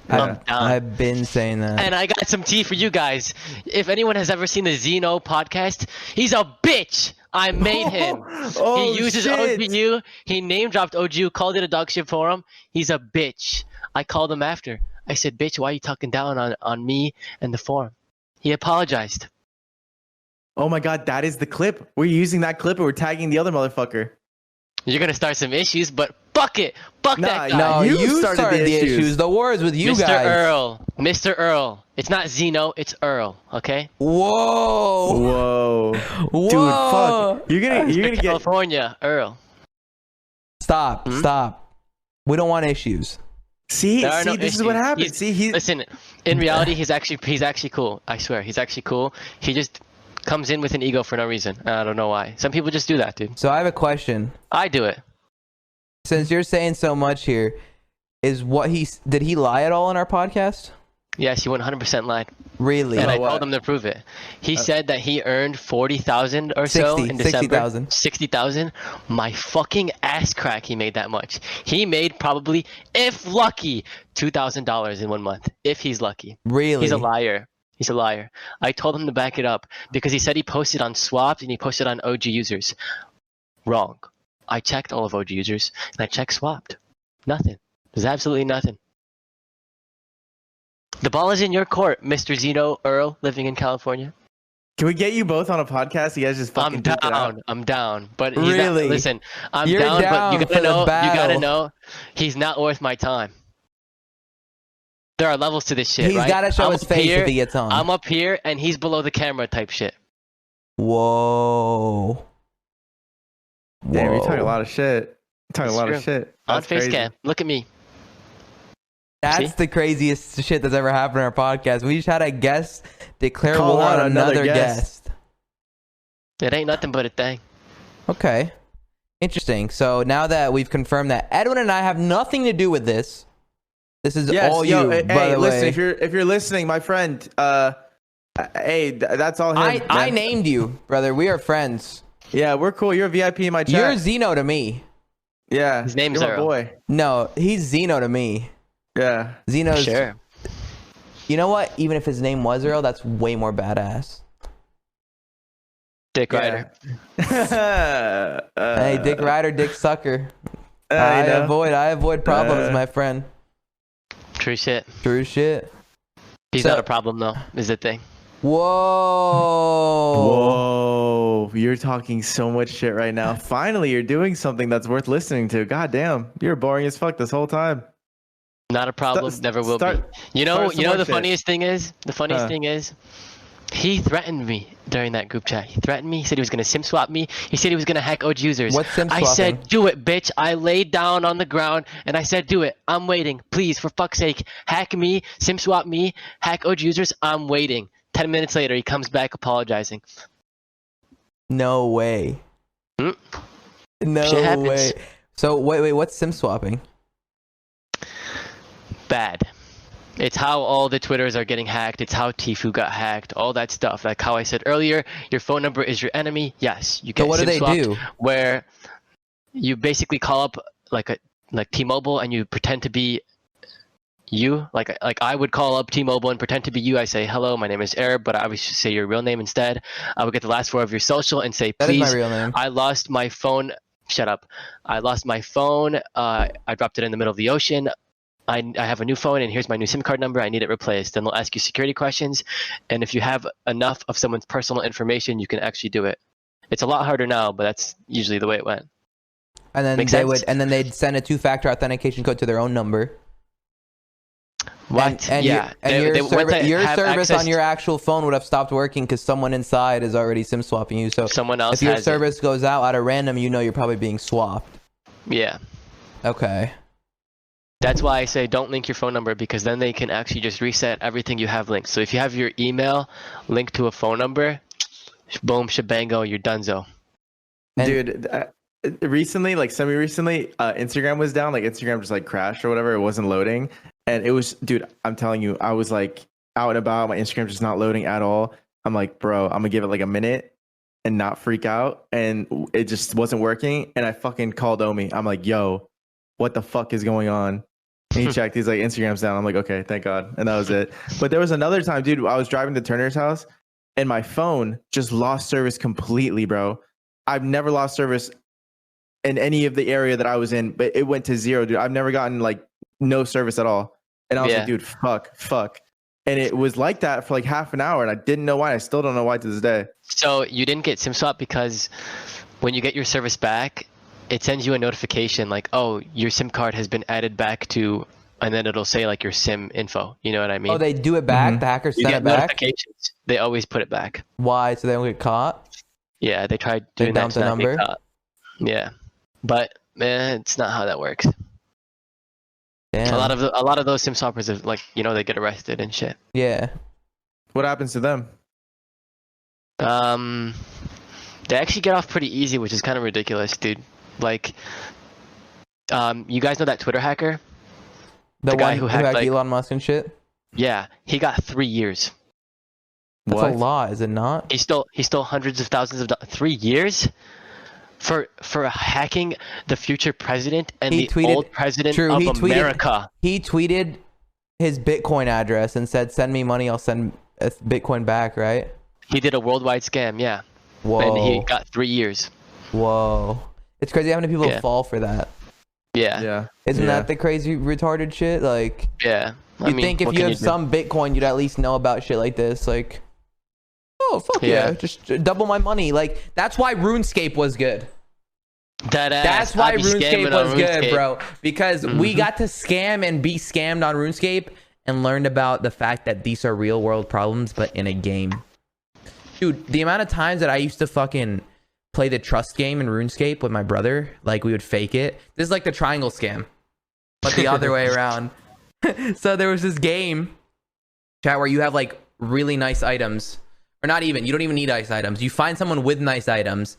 I'm down. I've been saying that. And I got some tea for you guys. If anyone has ever seen the Zeno podcast, he's a bitch. I made him. He uses OGU. He name dropped OGU, called it a dog shit forum. He's a bitch. I called him after. I said, bitch, why are you talking down on me and the forum? He apologized. Oh my god, that is the clip. We're using that clip and we're tagging the other motherfucker. You're gonna start some issues, but fuck it. Fuck that guy. No, you started the issues. The war is with you Mr. guys. Mr. Earl. It's not Zeno, it's Earl, okay? Whoa. Dude, fuck. You're gonna get California, Earl. Stop. We don't want issues. See, this is what happens. Listen, in reality, he's actually cool. I swear, he's actually cool. He just comes in with an ego for no reason. I don't know why. Some people just do that, dude. So I have a question. I do it. Since you're saying so much here, did he lie at all in our podcast? Yes, he 100% lied. Really? And I told him to prove it. He said that he earned 40,000 or so in December. 60,000. My fucking ass crack, he made that much. He made probably, if lucky, $2,000 in 1 month. If he's lucky. Really? He's a liar. He's a liar. I told him to back it up because he said he posted on Swapped and he posted on OGUsers. Wrong. I checked all of OGUsers and I checked Swapped. Nothing. There's absolutely nothing. The ball is in your court, Mr. Zeno Earl, living in California. Can we get you both on a podcast? You guys just fucking I'm down. But he's really? Not, listen, You're down, but you gotta know, he's not worth my time. There are levels to this shit, He's gotta show his face if he gets on. I'm up here and he's below the camera type shit. Whoa. Damn, you're talking a lot of shit. You're talking a lot of shit. On face cam. Look at me. That's the craziest shit that's ever happened in our podcast. We just had a guest declare war on another guest. It ain't nothing but a thing. Okay. Interesting. So now that we've confirmed that Edwin and I have nothing to do with this, this is all you. Hey, listen, if you're listening, my friend, hey, that's all him. I named you, brother. We are friends. Yeah, we're cool. You're a VIP in my chat. You're Zeno to me. Yeah. His name's Earl. Boy. No, he's Zeno to me. Yeah. Zeno's. Sure. You know what? Even if his name was Earl, that's way more badass. Dick Rider. Hey, Dick Rider, Dick Sucker. I avoid problems, my friend. True shit. True shit. He's not a problem though, is the thing. Whoa. You're talking so much shit right now. Finally, you're doing something that's worth listening to. God damn. You're boring as fuck this whole time. Not a problem, never will be. You know the funniest thing is? The funniest thing is, he threatened me during that group chat. He threatened me. He said he was going to SIM swap me. He said he was going to hack OGUsers. What's SIM swapping? I said, do it, bitch. I laid down on the ground and I said, do it. I'm waiting. Please, for fuck's sake, hack me, SIM swap me, hack OGUsers. I'm waiting. 10 minutes later, he comes back apologizing. No way. No way. So, wait, what's SIM swapping? Bad. It's how all the Twitters are getting hacked. It's how Tfue got hacked. All that stuff. Like how I said earlier, your phone number is your enemy. Yes, you get. So what do they do? Where you basically call up like T-Mobile and you pretend to be you. Like I would call up T-Mobile and pretend to be you. I say, hello, my name is Arab, but I would say your real name instead. I would get the last four of your social and say, please, that is my real name. I lost my phone. Shut up. I lost my phone. I dropped it in the middle of the ocean. I have a new phone and here's my new SIM card number. I need it replaced. Then they'll ask you security questions. And if you have enough of someone's personal information, you can actually do it. It's a lot harder now, but that's usually the way it went. And then they'd send a two-factor authentication code to their own number. What? And yeah. your service on your actual phone would have stopped working because someone inside is already SIM swapping you. So someone else if your service goes out at a random, you know you're probably being swapped. Yeah. Okay. That's why I say don't link your phone number, because then they can actually just reset everything you have linked. So if you have your email linked to a phone number, boom, shebango, you're donezo. Dude, recently, like semi-recently, Instagram was down. Like Instagram just like crashed or whatever. It wasn't loading. And it was, dude, I'm telling you, I was like out and about. My Instagram just not loading at all. I'm like, bro, I'm going to give it like a minute and not freak out. And it just wasn't working. And I fucking called Omie. I'm like, yo, what the fuck is going on? And he checked. He's like, Instagram's down. I'm like, okay, thank God. And that was it. But there was another time, dude, I was driving to Turner's house and my phone just lost service completely, bro. I've never lost service in any of the area that I was in, but it went to zero, dude. I've never gotten like no service at all. And I was like, dude, fuck. And it was like that for like half an hour and I didn't know why. I still don't know why to this day. So you didn't get SIM swap because when you get your service back, it sends you a notification like, oh, your SIM card has been added back to, and then it'll say like your SIM info. You know what I mean? Oh, they do it back? Mm-hmm. The hackers send it back? Notifications. They always put it back. Why? So they don't get caught? Yeah, they tried doing that to not get caught. Yeah, but man, it's not how that works. Damn. A lot of those SIM swappers are like, you know, they get arrested and shit. Yeah. What happens to them? They actually get off pretty easy, which is kind of ridiculous, dude. Like, you guys know that Twitter hacker? The guy who hacked like, Elon Musk and shit? Yeah, he got 3 years. That's a lot, is it not? He stole hundreds of thousands of dollars. 3 years for hacking the future president and old president of America. He tweeted his Bitcoin address and said, "Send me money, I'll send Bitcoin back." Right? He did a worldwide scam. Yeah. Whoa. And he got 3 years. Whoa. It's crazy how many people fall for that. Yeah. Isn't that the crazy retarded shit? Like, yeah. You'd think if you have some Bitcoin, you'd at least know about shit like this. Like, oh, fuck yeah. Just double my money. Like, that's why RuneScape was good. That's why RuneScape was good, bro. Because we got to scam and be scammed on RuneScape and learned about the fact that these are real world problems, but in a game. Dude, the amount of times that I used to fucking play the trust game in RuneScape with my brother, like we would fake it. This is like the triangle scam, but the other way around. So there was this game, chat, where you have like really nice items, or not even, you don't even need nice items. You find someone with nice items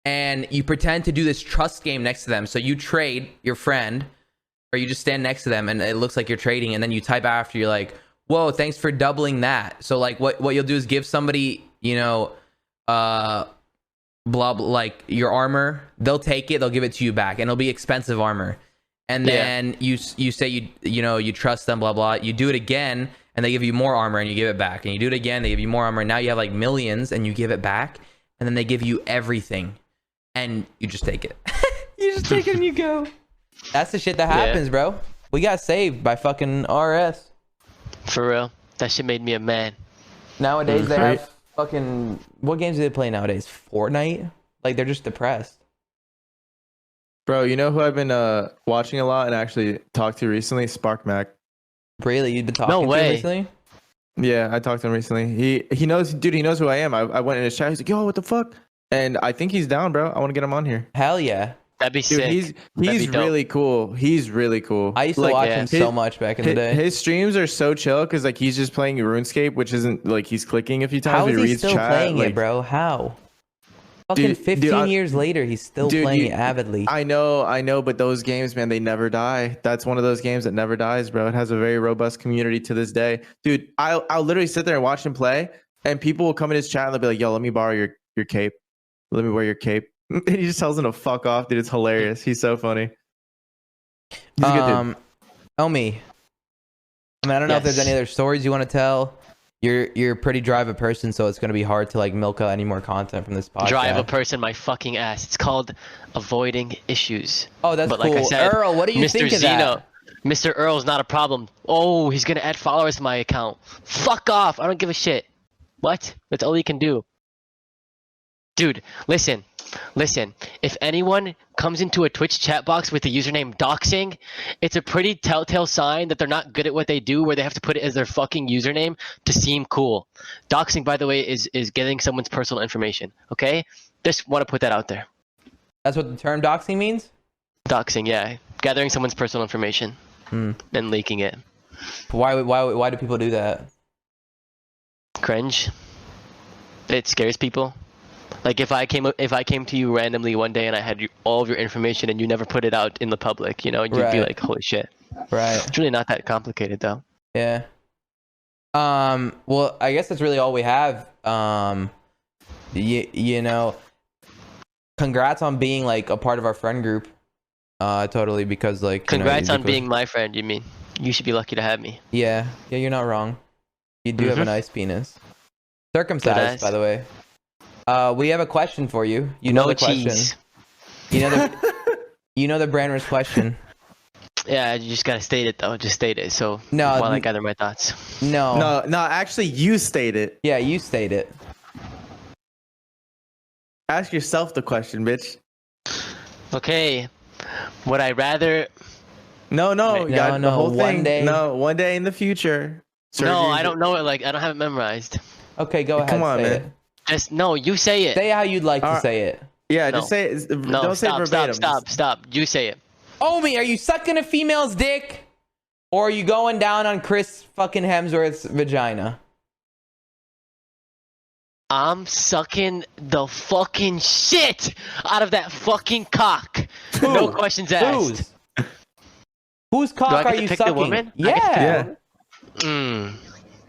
and you pretend to do this trust game next to them. So you trade your friend, or you just stand next to them and it looks like you're trading, and then you type after, you're like, whoa, thanks for doubling that. So like what you'll do is give somebody, you know, blah, like your armor, they'll take it, they'll give it to you back, and it'll be expensive armor. And then you say you trust them, blah blah. You do it again and they give you more armor and you give it back, and you do it again, they give you more armor, and now you have like millions and you give it back, and then they give you everything and you just take it. You just take it and you go. That's the shit that happens, bro. We got saved by fucking RS. For real. That shit made me a man. Nowadays they have fucking, what games do they play nowadays? Fortnite? Like, they're just depressed. Bro, you know who I've been watching a lot and actually talked to recently? Spark Mac. Really? You've been talking to him recently? Yeah, I talked to him recently. He knows, dude, he knows who I am. I went in his chat. He's like, yo, what the fuck? And I think he's down, bro. I want to get him on here. Hell yeah. That'd be sick. He's really cool. He's really cool. I used to watch him so much back in the day. His streams are so chill because like he's just playing RuneScape, which isn't like he's clicking a few times. How is he still playing it, bro? How? Fucking 15 years later, he's still playing it avidly. I know, but those games, man, they never die. That's one of those games that never dies, bro. It has a very robust community to this day. Dude, I'll literally sit there and watch him play, and people will come in his chat and they'll be like, yo, let me borrow your cape. Let me wear your cape. And he just tells them to fuck off, dude. It's hilarious. He's so funny. He's a good dude. Omie, I mean, I don't know if there's any other stories you want to tell. You're a pretty drive a person, so it's going to be hard to like milk out any more content from this podcast. Drive a person, my fucking ass. It's called avoiding issues. Oh, that's cool. Like I said, Earl, what do you think of that? Mr. Earl's not a problem. Oh, he's going to add followers to my account. Fuck off. I don't give a shit. What? That's all he can do. Dude, listen. If anyone comes into a Twitch chat box with the username doxing, it's a pretty telltale sign that they're not good at what they do, where they have to put it as their fucking username to seem cool. Doxing, by the way, is getting someone's personal information, okay? Just want to put that out there. That's what the term doxing means? Doxing, yeah. Gathering someone's personal information. and leaking it. Why do people do that? Cringe. It scares people. Like if I came to you randomly one day and I had all of your information and you never put it out in the public, you know, you'd be like, holy shit. Right. It's really not that complicated though. Yeah. Well, I guess that's really all we have. You know, congrats on being like a part of our friend group. Totally, because like congrats on being my friend. You mean you should be lucky to have me? Yeah, you're not wrong. You do have a nice penis, circumcised, by the way. We have a question for you. You know the question. Cheese. You know the Brandner's question. Yeah, you just gotta state it though. Just state it. So no, while I gather my thoughts. No. Actually, you state it. Yeah, you state it. Ask yourself the question, bitch. Okay. Would I rather? No. The whole thing. One day. No, one day in the future. No, I don't know it. Like I don't have it memorized. Okay, go ahead. Come on, say man. It. Just no. You say it. Say how you'd like to say it. Yeah, No. just say it. No, Don't say verbatim. Stop. You say it. Omie, are you sucking a female's dick? Or are you going down on Chris fucking Hemsworth's vagina? I'm sucking the fucking shit out of that fucking cock. No questions asked. Whose cock are you pick sucking? The woman? Yeah.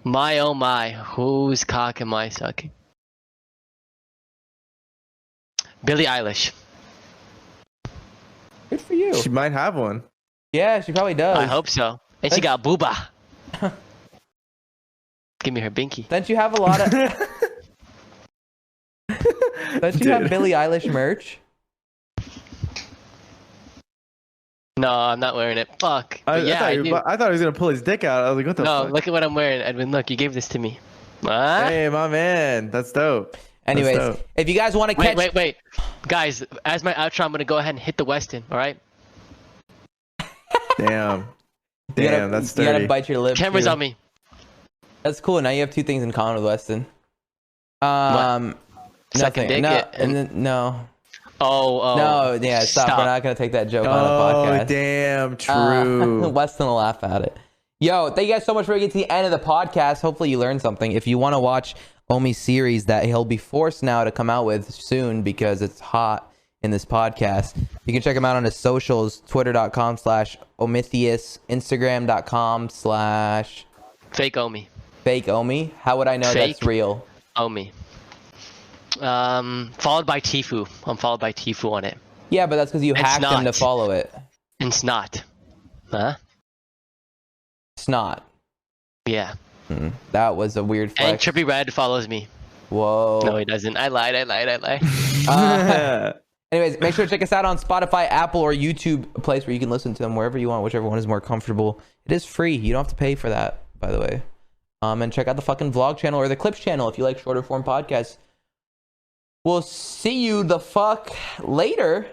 My oh my, whose cock am I sucking? Billie Eilish. Good for you. She might have one. Yeah, she probably does. I hope so. And she got booba. Give me her binky. Don't you have a lot of... Don't you have Billie Eilish merch? No, I'm not wearing it. Fuck. I thought he was gonna pull his dick out. I was like, what the fuck? No, look at what I'm wearing, Edwin. Look, you gave this to me. Huh? Hey, my man. That's dope. Anyways, That's dope. if you guys want to catch... Wait. Guys, as my outro, I'm going to go ahead and hit the Weston, all right? Damn, that's dirty. You gotta bite your lip. Camera's too. on me. That's cool. Now you have two things in common with Weston. Sucking Nothing. dick? No. Oh. No, yeah, stop. We're not going to take that joke on the podcast. Oh, damn, true. Weston will laugh at it. Yo, thank you guys so much for getting to the end of the podcast. Hopefully you learned something. If you want to watch Omie's series that he'll be forced now to come out with soon because it's hot in this podcast, you can check him out on his socials, twitter.com/Omithius, Instagram.com/ Fake Omie. Fake Omie. How would I know Fake that's real? Omie. Followed by Tifu. I'm followed by Tifu on it. Yeah, but that's because you It's hacked him to not. follow it. And Snot. Huh? Snot. Yeah. That was a weird flex. And Trippy Red follows me. Whoa. No, he doesn't. I lied. Anyways, make sure to check us out on Spotify, Apple, or YouTube, a place where you can listen to them wherever you want, whichever one is more comfortable. It is free. You don't have to pay for that, by the way. And check out the fucking vlog channel or the clips channel if you like shorter form podcasts. We'll see you the fuck later.